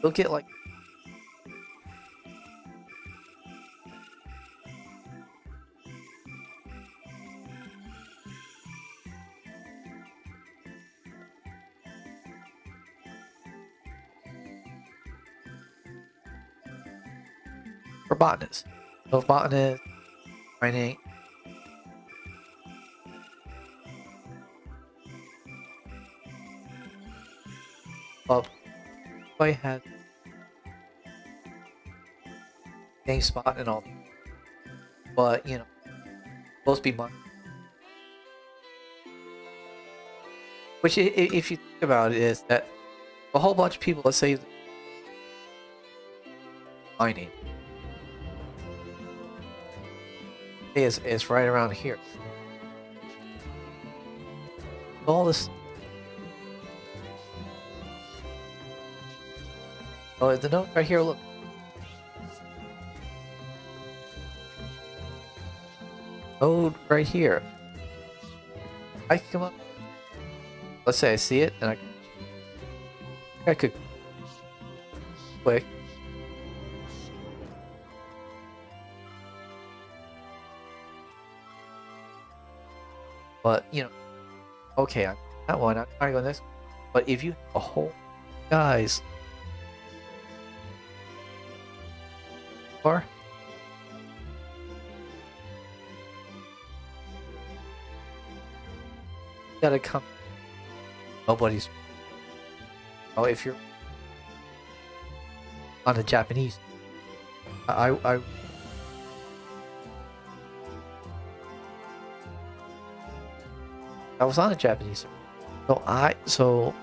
you'll get like for botanists. So if botanists, mining. Well, I had game spot and all, but you know, supposed to be mine. Which, if you think about it, is that a whole bunch of people, let's say, mining, is right around here. all this. Oh, the note right here. Look. Node right here. I can come up. Let's say I see it, and I could click. But you know, okay, I'm that one. I'm trying to go next. But if you have a whole guys, or you gotta come. Nobody's. Oh, if you're on the Japanese, I was on the Japanese. So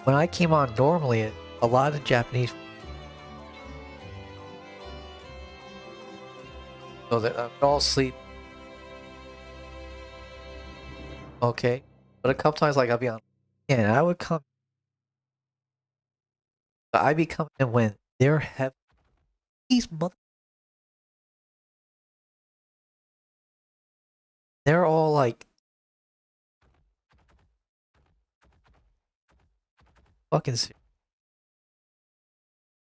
when I came on normally, a lot of Japanese. So that I'm all asleep. Okay, but a couple times like I'll be on, and I would come. I'd be coming in when they're heavy. These mother. They're all like fucking serious.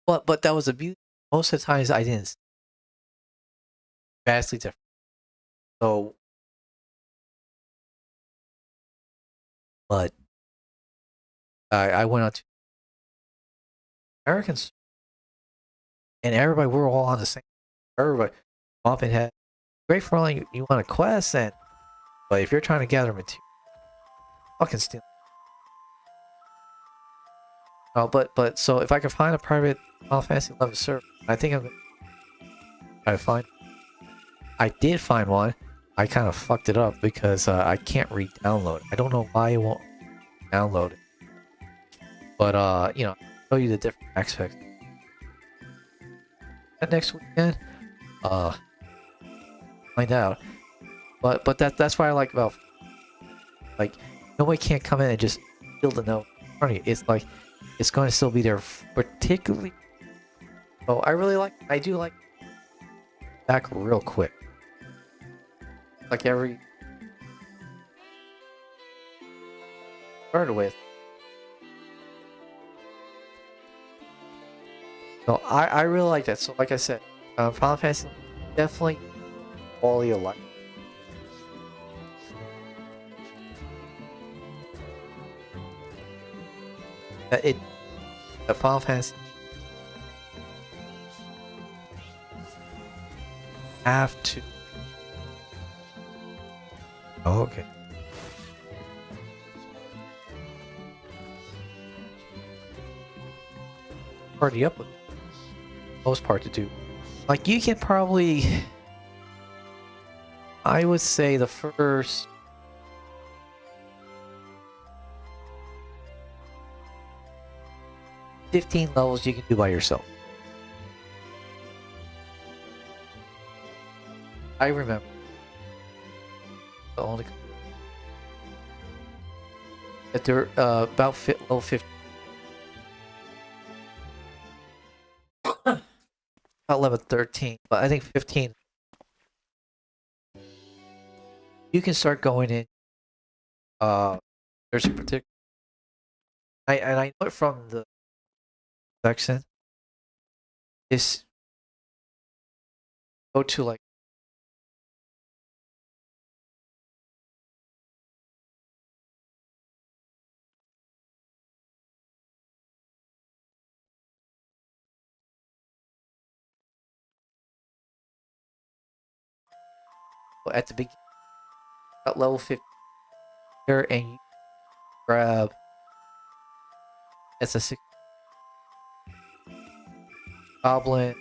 But that was a beauty. Most of the times I didn't. Vastly different. So, but I went on to Americans, and everybody we're all on the same. Everybody bumping head. Great for all you want to quest, and but if you're trying to gather material, fucking steal. Oh, but so if I can find a private Final Fantasy 11 server, I think I'm gonna try to find. I did find one. I kind of fucked it up because I can't re-download it. I don't know why it won't download it. But you know, show you the different aspects. And next weekend, find out. But that's what I like about like nobody can't come in and just steal the note in front of you. It's like it's going to still be there, particularly. So I do like back real quick. Like every started with. So I really like that. So like I said, Final Fantasy definitely quality of life. The Final Fantasy have to. Oh, okay. Party up with most part to do. Like you can probably, I would say the first 15 levels you can do by yourself. I remember the only that they're about level 50. About level 13, but I think 15. You can start going in. There's a particular. I know it from the section. Is go to like. At the beginning, at level 50, there and you grab. It's a 6 goblin.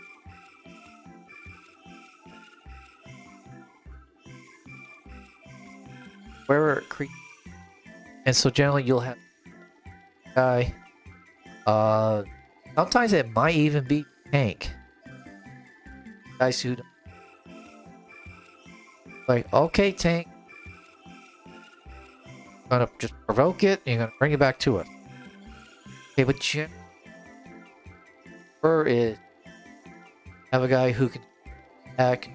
Wherever it creeps. And so generally you'll have guy. Sometimes it might even be tank. Guys who like okay tank. gonna just provoke it, and you're gonna bring it back to us. Okay, but prefer is have a guy who can attack.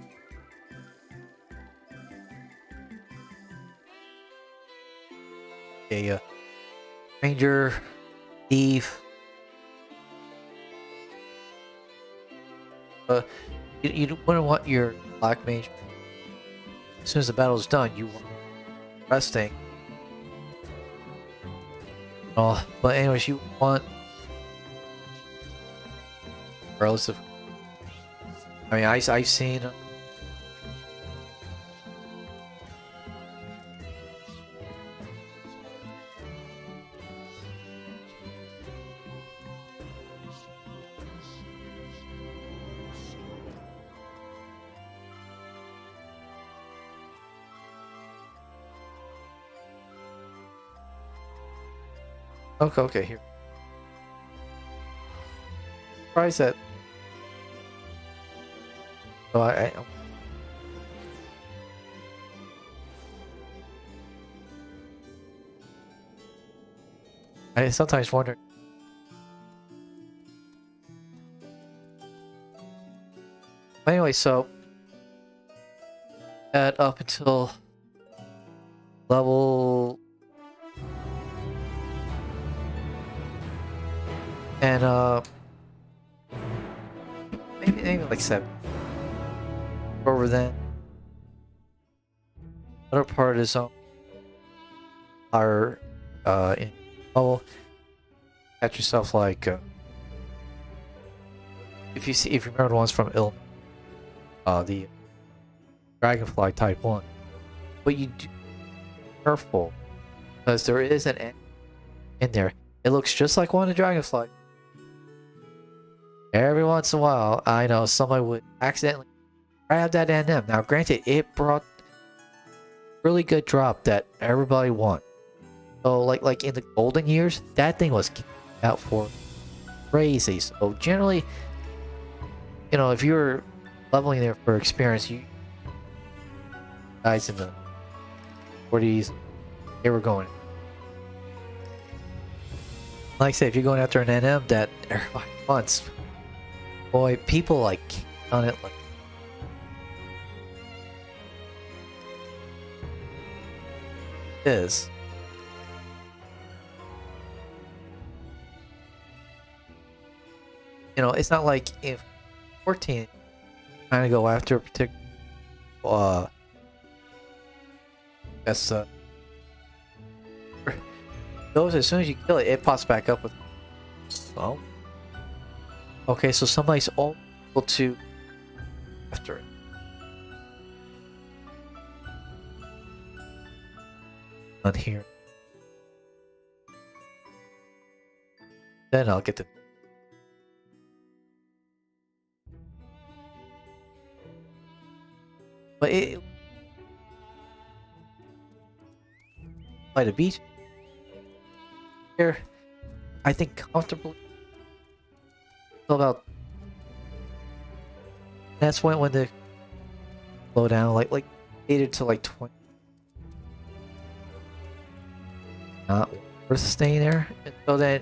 A ranger, thief. You wouldn't want your black mage. As soon as the battle's done, you want resting. Oh, but anyways, you want relative. I mean, I've seen. Okay, here. Surprised that. So I sometimes wonder. Anyway, so at up until level. And maybe like 7. Over then, other part is our in level. Catch yourself like if you remember the ones from the dragonfly type 1, but you do be careful because there is an end in there. It looks just like one of the dragonfly. Every once in a while, I know somebody would accidentally grab that NM. Now, granted, it brought really good drop that everybody won. So, like in the golden years, that thing was out for crazy. So, generally, you know, if you're leveling there for experience, you guys in the 40s, they were going. Like I said, if you're going after an NM that everybody wants. Boy, people like on it like is. You know, it's not like if 14 trying to go after a particular guess those as soon as you kill it, it pops back up with so. Okay, so somebody's all able to after it. On here. Then I'll get the but it by the beach here I think comfortably about that's when the slow down like 8 to like 20 not worth staying there until then.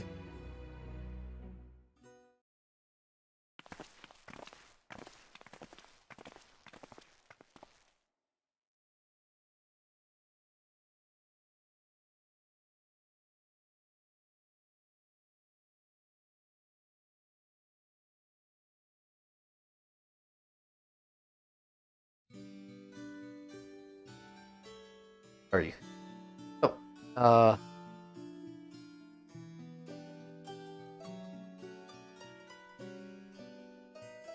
Are you? Oh,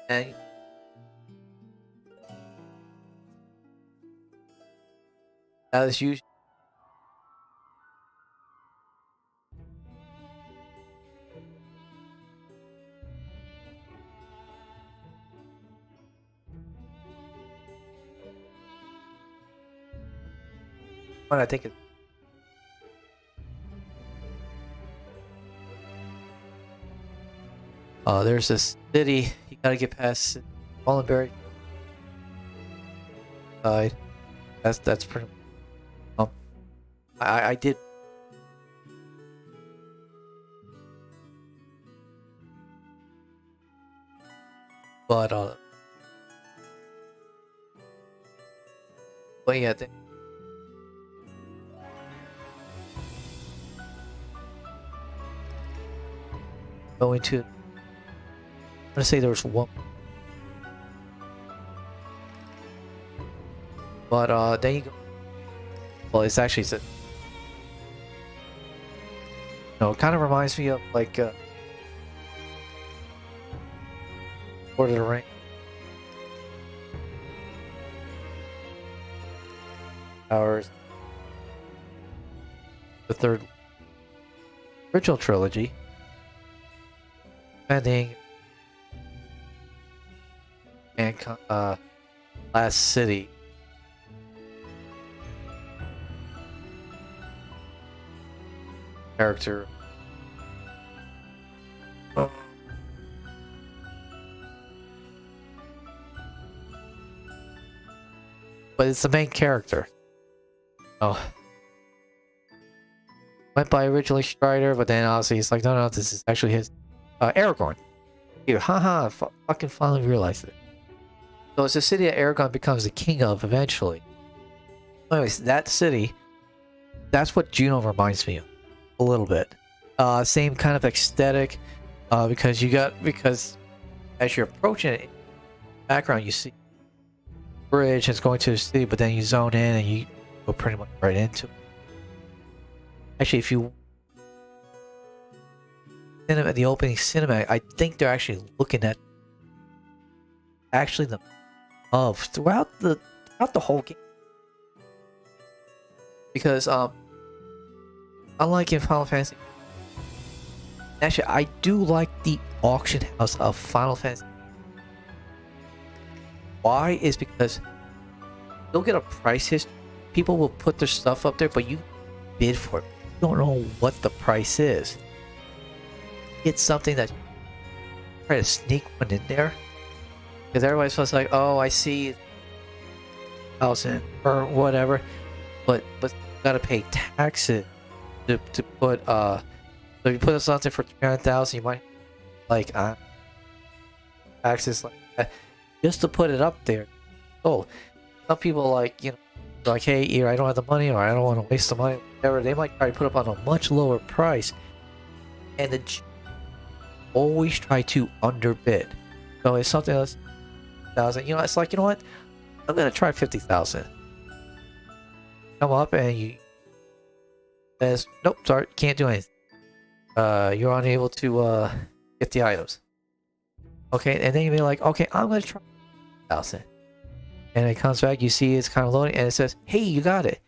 and as usual, what I think it. There's this city you gotta get past Wallenberry side. That's pretty. I did But yeah, going to. I'm gonna say there was one, but then you go. Well, it's actually it kind of reminds me of like Lord of the Rings. Ours, the third original trilogy, ending and Last City. Character. But it's the main character. Oh. Went by originally Strider, but then obviously it's like, no, this is actually his. Aragorn. Here, haha, fucking finally realized it. So it's a city that Aragorn becomes the king of eventually. Anyways, that city, that's what Juno reminds me of. A little bit. Same kind of aesthetic. Because as you're approaching it, in the background you see bridge it's going to the city, but then you zone in and you go pretty much right into it. Actually, if you the opening cinematic, I think they're actually looking at the throughout the whole game, because unlike in Final Fantasy, actually I do like the auction house of Final Fantasy. Why is because you'll get a price history. People will put their stuff up there, but you bid for it. You don't know what the price is. It's something that try to sneak one in there, because everybody's just like, oh, I see 1,000 or whatever, but you gotta pay taxes to put so if you put something for 300,000, you might like taxes like that just to put it up there. Oh, some people like like, hey, either I don't have the money or I don't want to waste the money, whatever. They might try to put up on a much lower price, and the always try to underbid. So it's something else, 1,000. It's like, what? I'm gonna try 50,000. Come up and you says, nope, sorry, can't do anything. You're unable to get the items. Okay, and then you be like, okay, I'm gonna try 1,000. And it comes back, you see it's kind of loading, and it says, hey, you got it.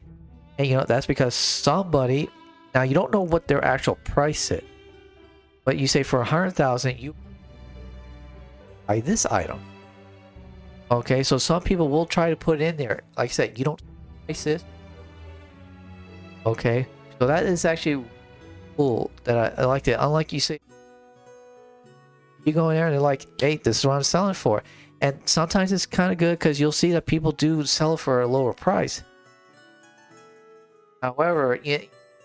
And that's because somebody, now you don't know what their actual price is, but you say for 100,000, you buy this item. Okay, so some people will try to put it in there. Like I said, you don't price it. Okay, so that is actually cool. That I liked it. Unlike you say, you go in there and they're like, hey, this is what I'm selling for. And sometimes it's kind of good because you'll see that people do sell it for a lower price. However,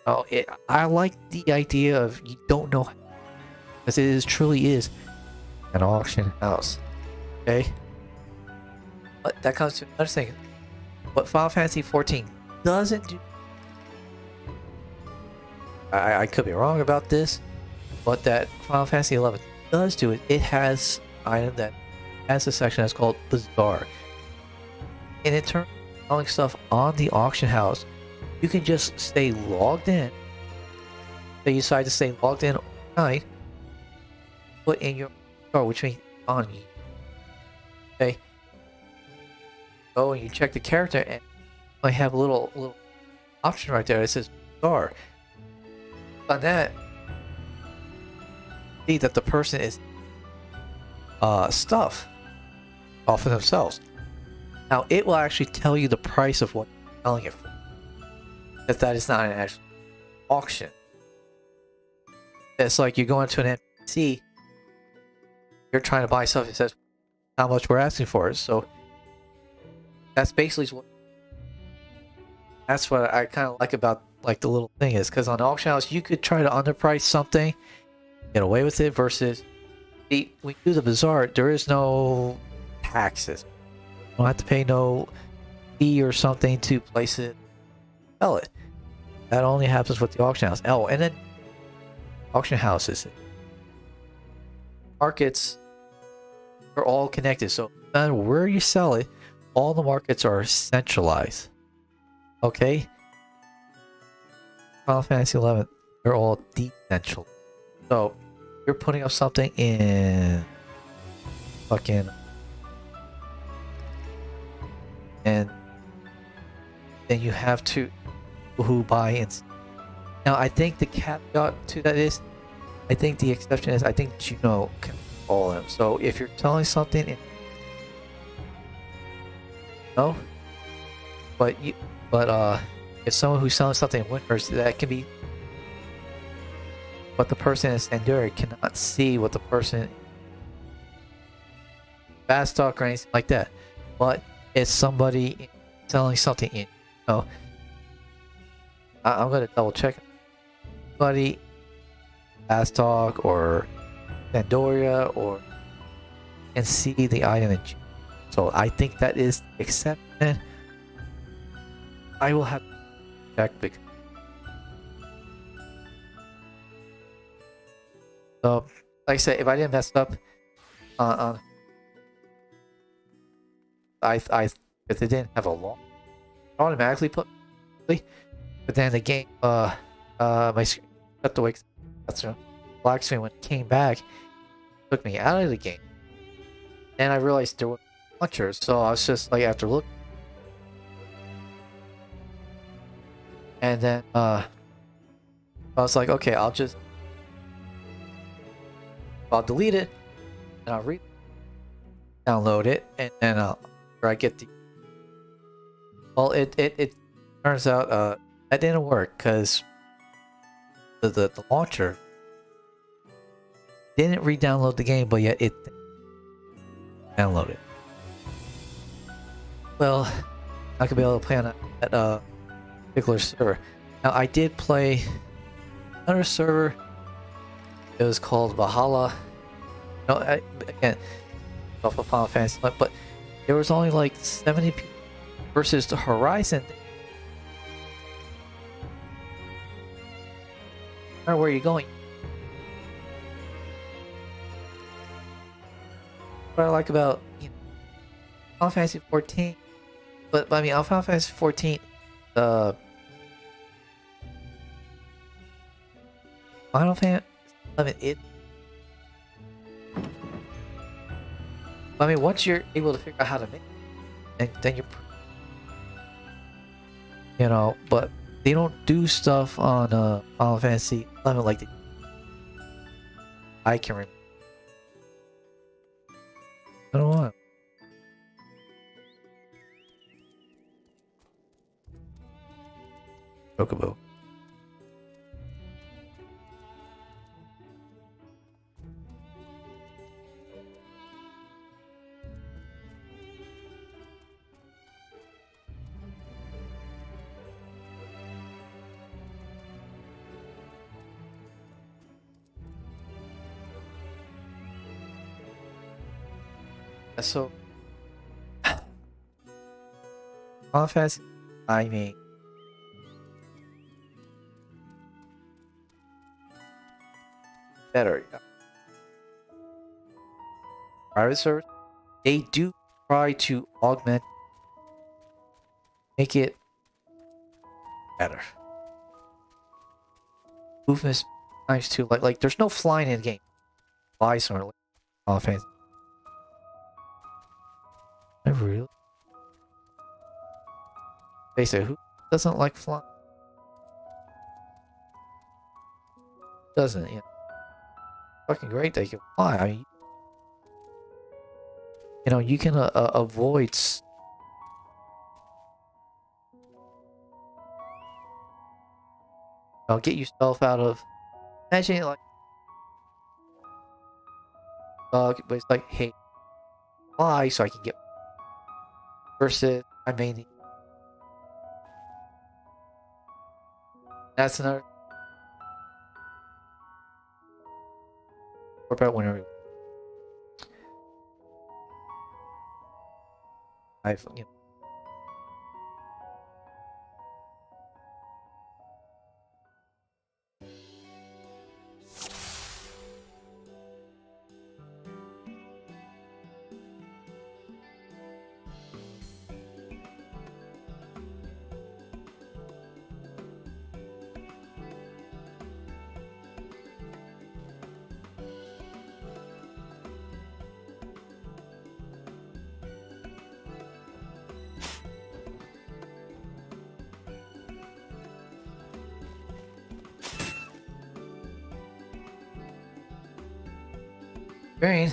I like the idea of you don't know, because it truly is an auction house. Okay? But that comes to another thing. What Final Fantasy 14 doesn't do, I could be wrong about this, but that Final Fantasy 11 does do it. It has item that has a section that's called Bazaar. And in terms of selling stuff on the auction house, you can just stay logged in. So you decide to stay logged in overnight, put in your card, which means on you. Okay. Go and you check the character, and you might have a little option right there that says Bazaar. On that, see that the person is stuff off of themselves. Now it will actually tell you the price of what you're selling it for, because that is not an actual auction. It's like you go into an NPC, you're trying to buy stuff, it says how much we're asking for it. So that's basically what I kind of like about like the little thing is, because on the auction house you could try to underprice something, get away with it, versus when you do the bazaar, there is no taxes. You don't have to pay no fee or something to place it, sell it. That only happens with the auction house. Oh, and then auction houses, markets are all connected. So no matter where you sell it, all the markets are centralized. Okay? Final Fantasy 11, they're all decentralized. So you're putting up something in fucking, and then you have to who buy and now I think the caveat to that is, I think the exception is, I think Juno can call them. So if you're selling something in no, but if someone who's selling something in Winters, that can be, but the person in Sandura cannot see what the person fast talk or anything like that. But it's somebody selling something in, I'm gonna double check. Somebody fast talk or Pandoria or can see the item in. So I think that is the exception. I will have to check because so like I said, if I didn't mess up on if they didn't have a long automatically put, but then the game my screen cut the way that's black screen when it came back, took me out of the game, and I realized there were launchers. So I was just like, after look, and then I was like, okay, I'll delete it and I'll download it, and then I get the. Well, it turns out that didn't work because the launcher didn't re-download the game, but yet it downloaded. Well, I could be able to play on that particular server. Now I did play another server. It was called Valhalla. No, again, off of Final Fantasy, but there was only like 70 people versus the Horizon. No matter where you're going. What I like about Final Fantasy 14, but I mean, Final Fantasy 14, Final Fantasy 11, I mean, once you're able to figure out how to make it, and then but they don't do stuff on Final Fantasy 11 like I can remember. I don't want. Chocobo. So, Final Fantasy, I mean, better. Private servers, they do try to augment, make it better. Movement times two, like there's no flying in the game. Fly somewhere like Final Fantasy. I really? Basically, who doesn't like flying? Doesn't, fucking great they can fly. I mean, you can avoid get yourself out of, imagine it like but it's like, hey, fly so I can get, versus I may need, that's another. What about whenever I've, you know. Green.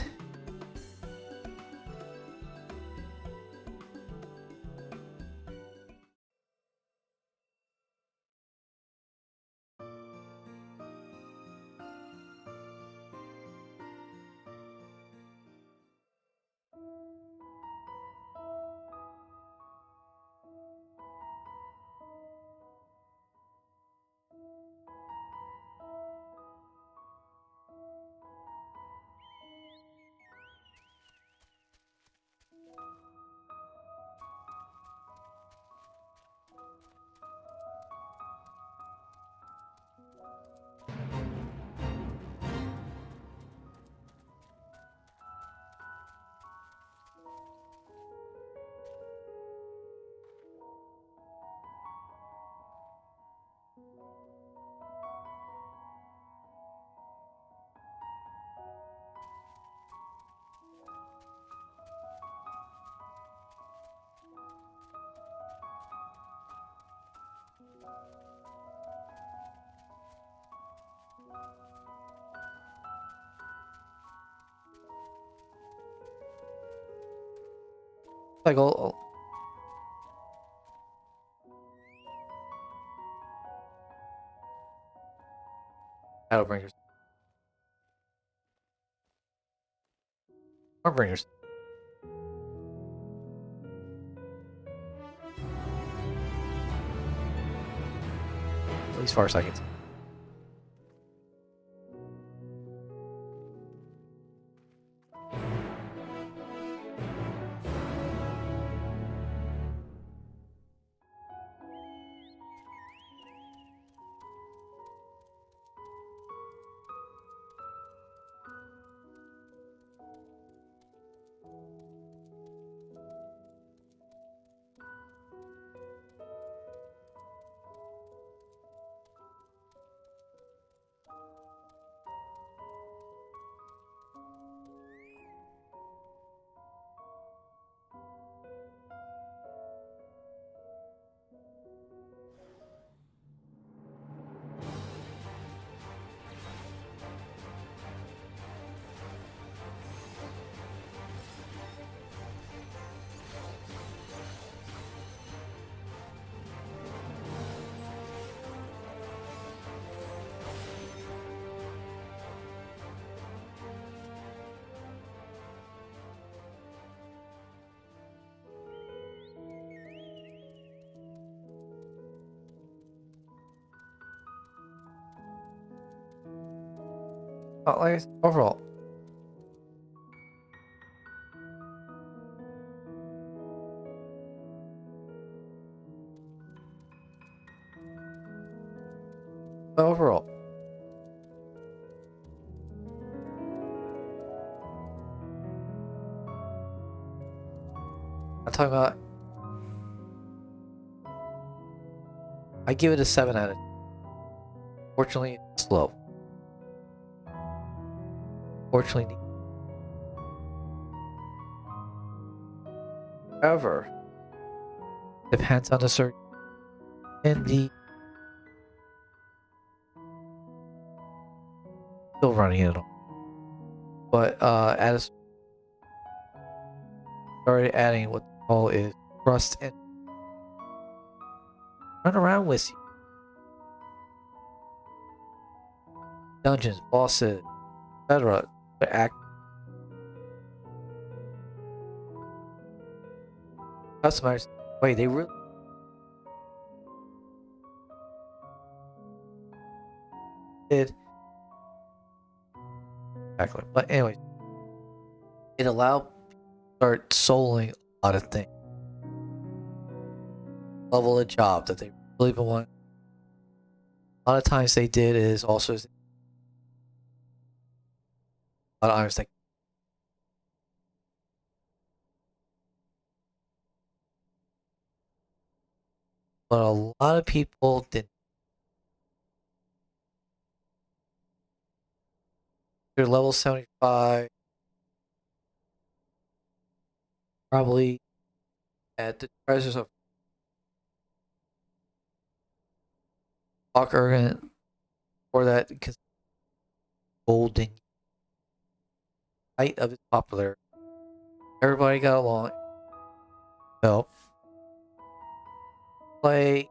Like all. Shadowbringers. Stormbringers. At least 4 seconds. Spotlight overall. Overall. I'm talking about. I give it a 7 out of 10. Fortunately, it's slow. Fortunately, however, depends on the search and the still running it all. But as started adding what they call is trust and run around with you. Dungeons, bosses, etc. Act customers. Wait, they really did exactly. But anyway, it allowed people to start souling a lot of things. level of job that they really want. A lot of times they did is also a lot of times like but a lot of people did. They're level 75, probably at the treasures of Walker for that because golden height of its popular. Everybody got along. So play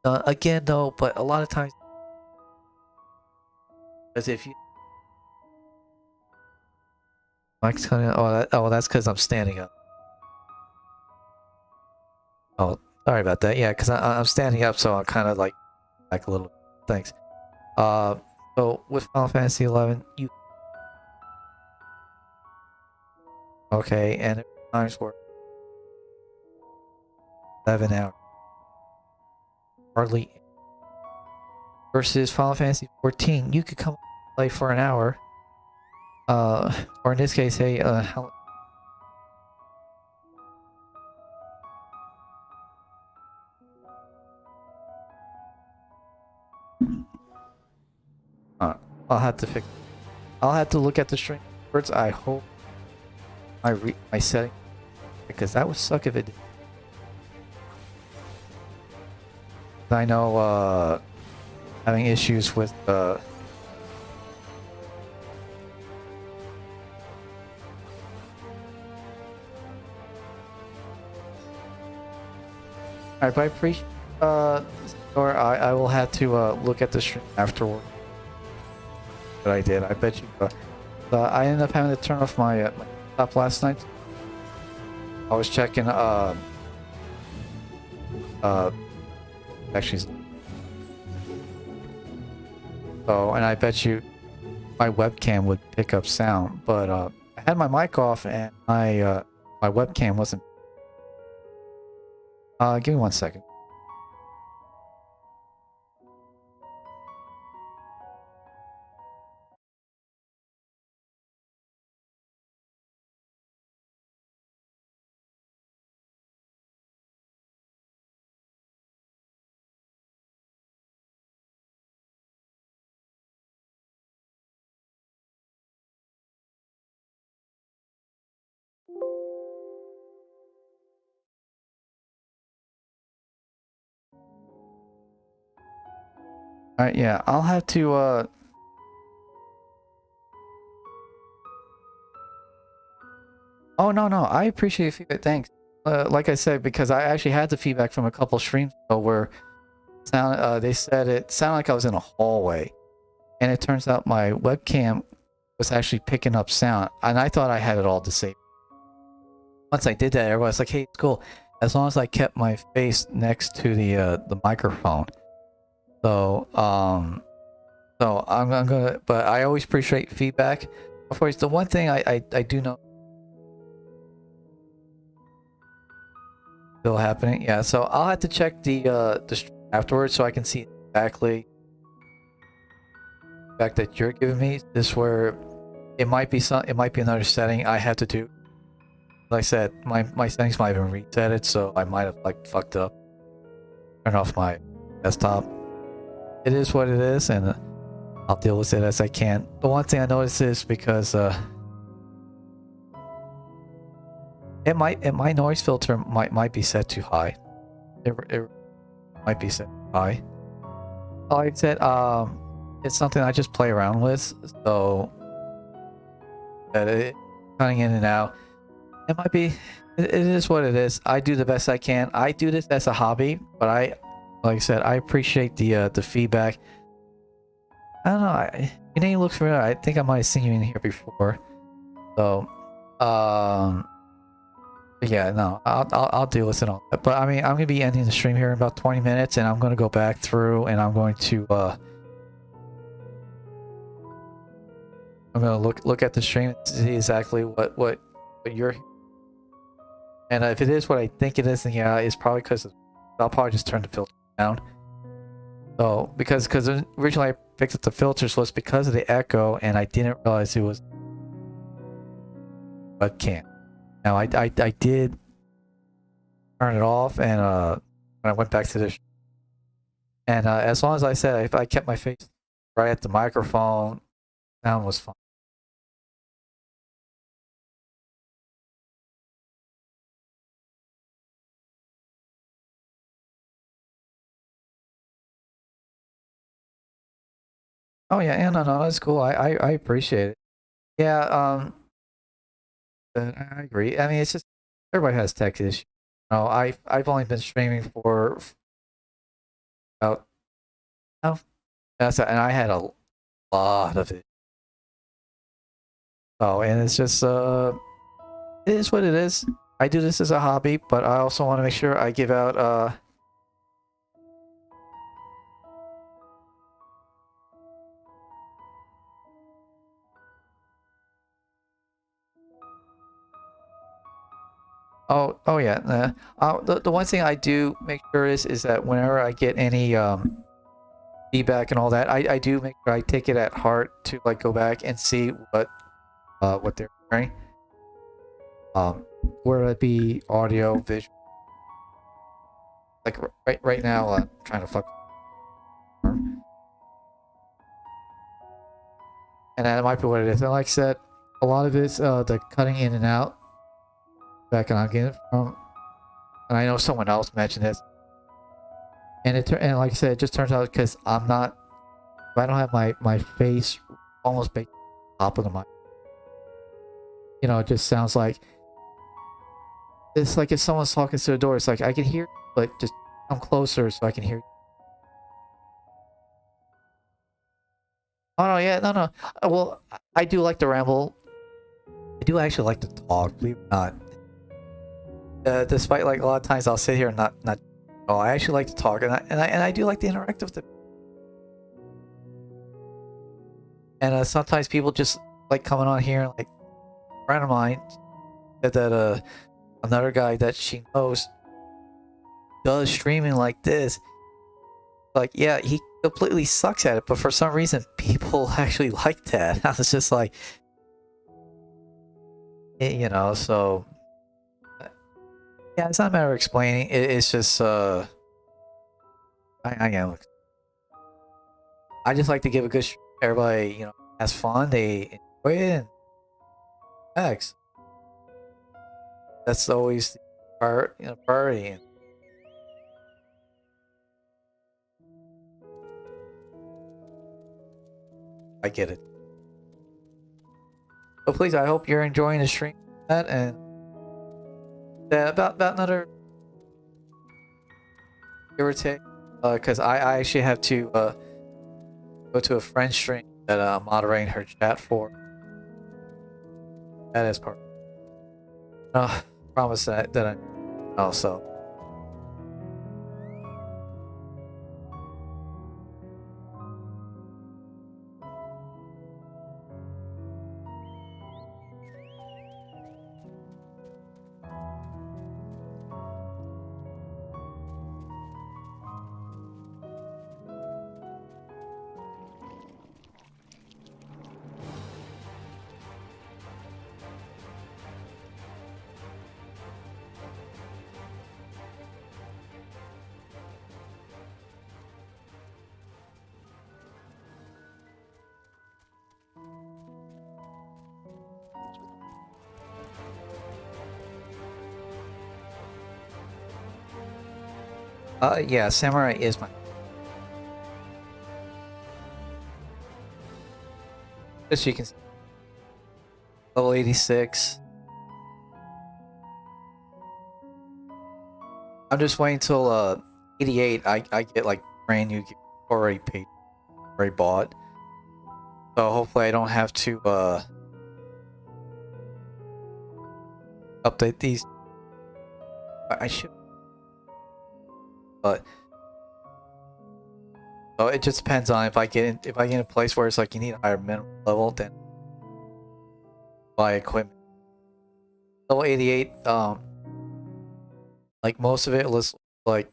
again though, but a lot of times because if you Mike's kind of that's because I'm standing up. Oh, sorry about that. Yeah, because I'm standing up, so I'm kind of like a little. Thanks. So with Final Fantasy 11, you okay, and times were 11 hours, hardly. Versus Final Fantasy 14, you could come play for an hour. Or in this case, hey, how? I'll have to fix. I'll have to look at the string words. I hope my setting, because that would suck if it did. I know having issues with Alright, but I appreciate or I will have to look at the stream afterward. But I did. I bet you I ended up having to turn off my laptop last night. I was checking actually and I bet you my webcam would pick up sound, but I had my mic off and my webcam wasn't. Give me 1 second. Alright, yeah, I'll have to Oh no, I appreciate feedback. Thanks. Like I said, because I actually had the feedback from a couple streams ago where they said it sounded like I was in a hallway, and it turns out my webcam was actually picking up sound, and I thought I had it all disabled. Once I did that, everybody's like, "Hey, it's cool," as long as I kept my face next to the microphone. So so I'm gonna, but I always appreciate feedback. Of course, the one thing I do know. Still happening, yeah. So I'll have to check the stream afterwards so I can see exactly the fact that you're giving me. This where it might be another setting I have to do. Like I said, my settings might have been resetted, so I might have like fucked up. Turn off my desktop. It is what it is, and I'll deal with it as I can. The one thing I noticed is because my noise filter might be set too high. It might be set too high. Like I said, it's something I just play around with, so that it cutting in and out. It might be. It is what it is. I do the best I can. I do this as a hobby, but like I said, I appreciate the feedback. I don't know. Your name looks familiar. I think I might have seen you in here before. So, yeah, no, I'll deal with it all. But I mean, I'm gonna be ending the stream here in about 20 minutes, and I'm gonna go back through, and I'm going to I'm gonna look at the stream and see exactly what you're. And if it is what I think it is, then yeah, it's probably because of I'll probably just turn the filter down. So because originally I picked up the filters was because of the echo, and I didn't realize it was webcam. Now I did turn it off, and when I went back to the and as long as I said if I kept my face right at the microphone, sound was fine. Oh yeah, no, that's cool. I appreciate it. Yeah, I agree. I mean, it's just everybody has tech issues. No, I've only been streaming for about oh, and I had a lot of it. Oh, and it's just it is what it is. I do this as a hobby, but I also want to make sure I give out oh yeah. The one thing I do make sure is that whenever I get any feedback and all that, I do make sure I take it at heart to like go back and see what they're hearing. Whether it be audio, visual. Like right now, I'm trying to fuck. And that might be what it is. And like I said, a lot of it's the cutting in and out. Back and I'm getting it from, and I know someone else mentioned this. And and like I said, it just turns out because I'm not, if I don't have my face almost baked top of the mic. You know, it just sounds like it's like if someone's talking to the door. It's like I can hear, but just come closer so I can hear. Oh no, yeah, no. Well, I do like to ramble. I do actually like to talk. Believe it or not. Despite like a lot of times I'll sit here and not. Oh, I actually like to talk, and I do like to interact with them. And sometimes people just like coming on here. Like a friend of mine said that another guy that she knows does streaming like this. Like, yeah, he completely sucks at it, but for some reason people actually like that. I was just like, you know, so yeah, it's not a matter of explaining. It's just I am. I just like to give a good. Everybody, you know, has fun. They enjoy it. And X. That's always the priority. And I get it. So please, I hope you're enjoying the stream. That and about another give or take. Because I actually have to go to a friend stream that I'm moderating her chat for. That is part. Promise that I also. Yeah, samurai is my. As you can see, level 86. I'm just waiting till 88. I get like brand new gear already paid, already bought. So hopefully I don't have to update these. I should, but so it just depends on if I get in a place where it's like you need a higher minimum level, then buy equipment. Level 88, like most of it was like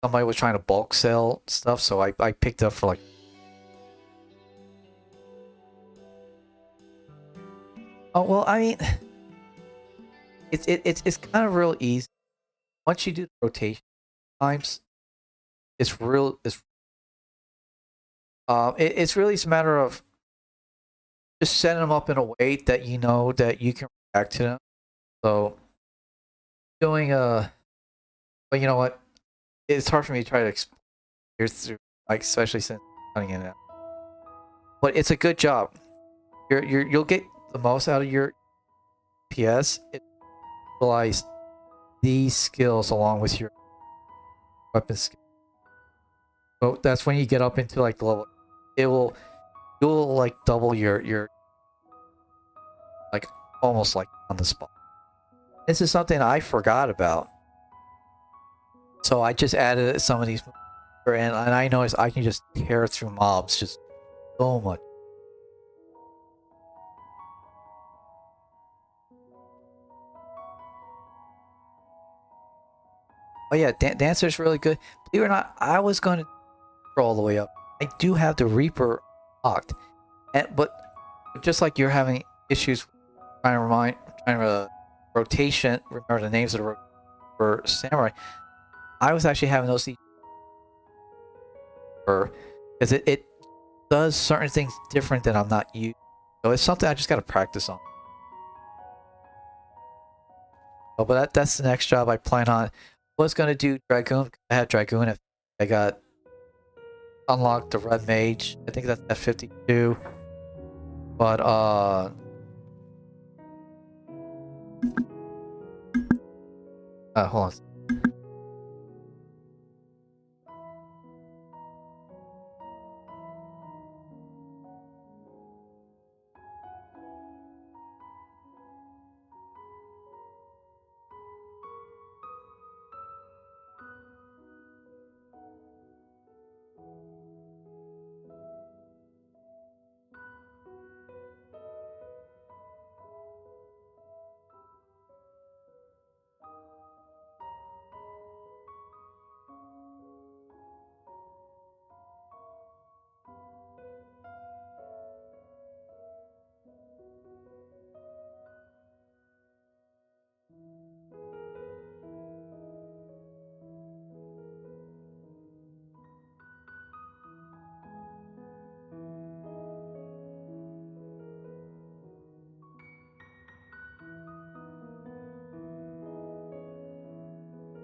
somebody was trying to bulk sell stuff, so I picked up for like. Oh well, I mean, it's kind of real easy once you do the rotation times. It's really just a matter of just setting them up in a way that you know that you can react to them. So doing but you know what? It's hard for me to try to explain through, like especially since I'm cutting it out. But it's a good job. You'll get the most out of your PS. It utilize these skills along with your weapon skill. So that's when you get up into like the level. You'll like double your like almost like on the spot. This is something I forgot about. So I just added some of these, and I noticed I can just tear through mobs just so much. Oh yeah, Dancer's really good. Believe it or not, I was going to go all the way up. I do have the Reaper locked, but just like you're having issues trying to rotation, remember the names of the for samurai. I was actually having those because it does certain things different that I'm not used. So it's something I just got to practice on. Oh, but that's the next job I plan on. I was gonna do Dragoon. I had Dragoon. If I got unlocked the Red Mage. I think that's at 52. But hold on.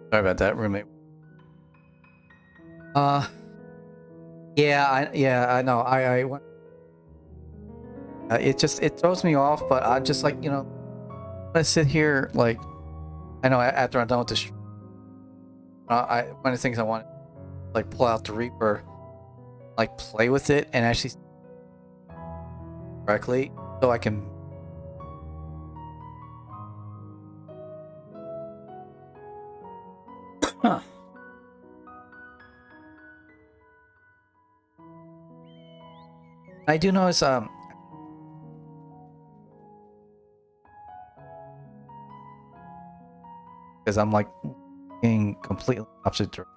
Sorry about that, roommate. Yeah, I know. It throws me off, but I just like I sit here like I know after I'm done with this, one of the things I want like pull out the Reaper, like play with it and actually correctly, so I can. Huh. I do notice because I'm like being completely opposite direction.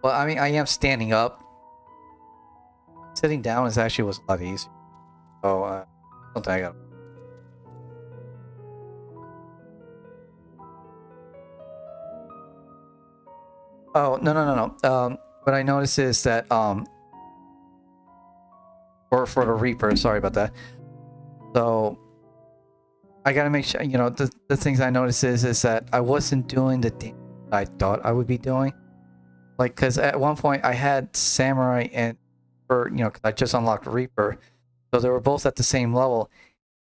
Well, I mean, I am standing up. Sitting down is actually was a lot easier. So something I got. Oh no. What I noticed is that for the Reaper, sorry about that. So I gotta make sure the things I noticed is that I wasn't doing the damage I thought I would be doing. Like, because at one point I had Samurai and cause I just unlocked Reaper, so they were both at the same level.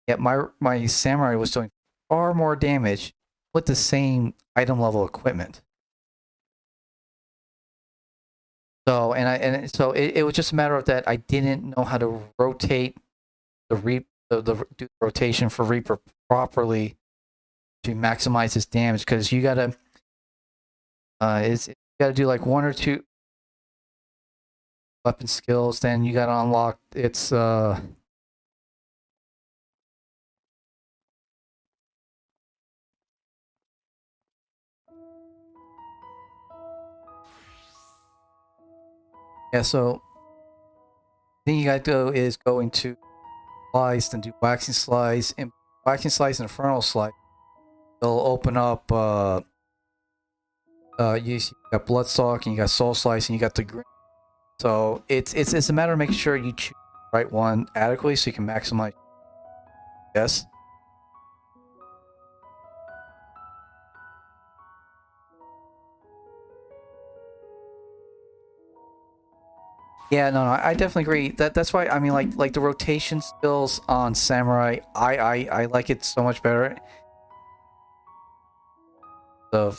Yet my Samurai was doing far more damage with the same item level equipment. So so it was just a matter of that I didn't know how to rotate the rotation for Reaper properly to maximize its damage, because you gotta you gotta do like one or two weapon skills, then you gotta unlock its Yeah, so the thing you gotta do is go into slice, then do waxing slice, and waxing slice and infernal slice. They'll open up. You got Bloodstalk and you got Soul Slice and you got the green. So it's a matter of making sure you choose the right one adequately so you can maximize. Yes. Yeah, no, I definitely agree. That's why I mean, like the rotation skills on Samurai, I like it so much better of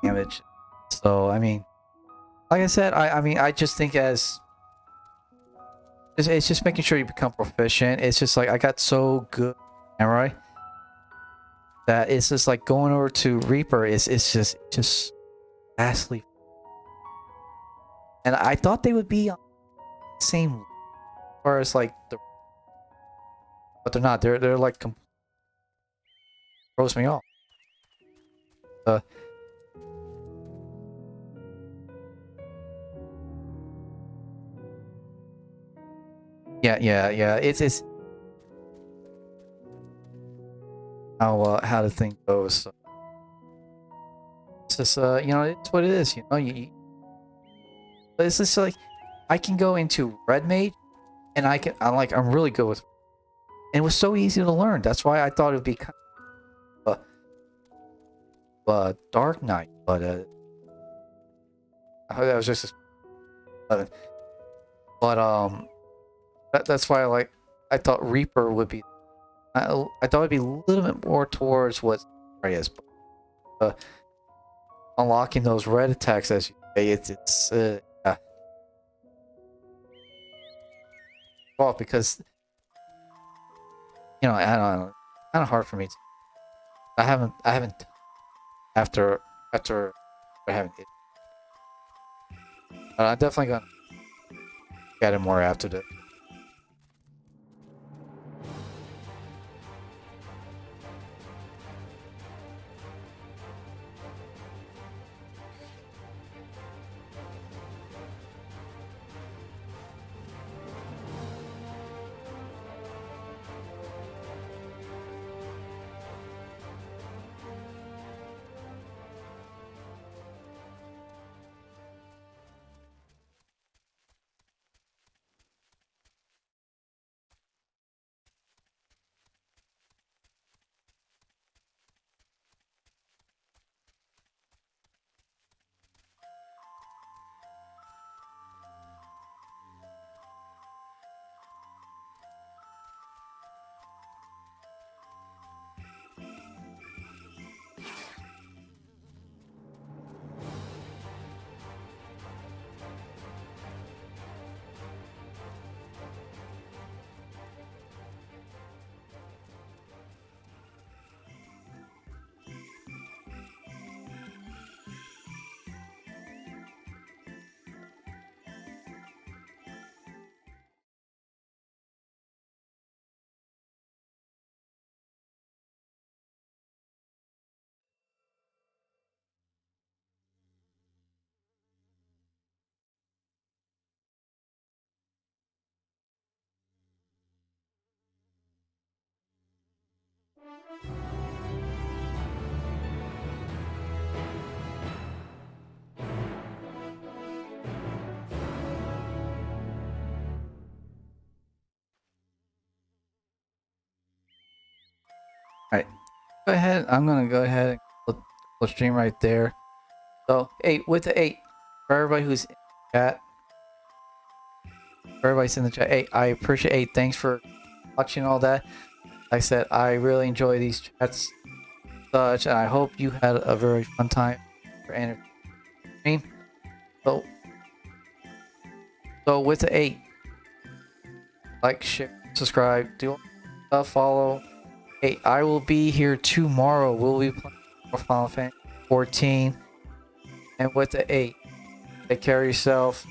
damage. So I mean, like I said, I mean, I just think as it's just making sure you become proficient. It's just like I got so good at Samurai that it's just like going over to Reaper is it's just vastly. And I thought they would be on the same as far as like the, but they're not. They're like throws me off. Uh, yeah. It's how the thing goes. So it's just you know, it's what it is. You know, but it's just like I can go into Red Mage, and I'm really good with, and it was so easy to learn. That's why I thought it would be kind of Dark Knight, but that was just 11. But that's why I thought Reaper would be. I thought it'd be a little bit more towards what Samurai is. But, unlocking those red attacks, as you say, it's yeah. Well, because you know, I don't know, kind of hard for me. I haven't after I haven't hit. But I'm definitely gonna get it more after this. Alright, go ahead. I'm gonna go ahead and close stream right there. So, hey, with the 8, for everybody who's in the chat, for everybody's in the chat, hey, I appreciate 8. Thanks for watching all that. Like I said, I really enjoy these chats, such, and I hope you had a very fun time for entertaining. So with the 8, like, share, subscribe, do follow. Hey, I will be here tomorrow. We'll be playing more Final Fantasy 14. And with the 8, take care of yourself.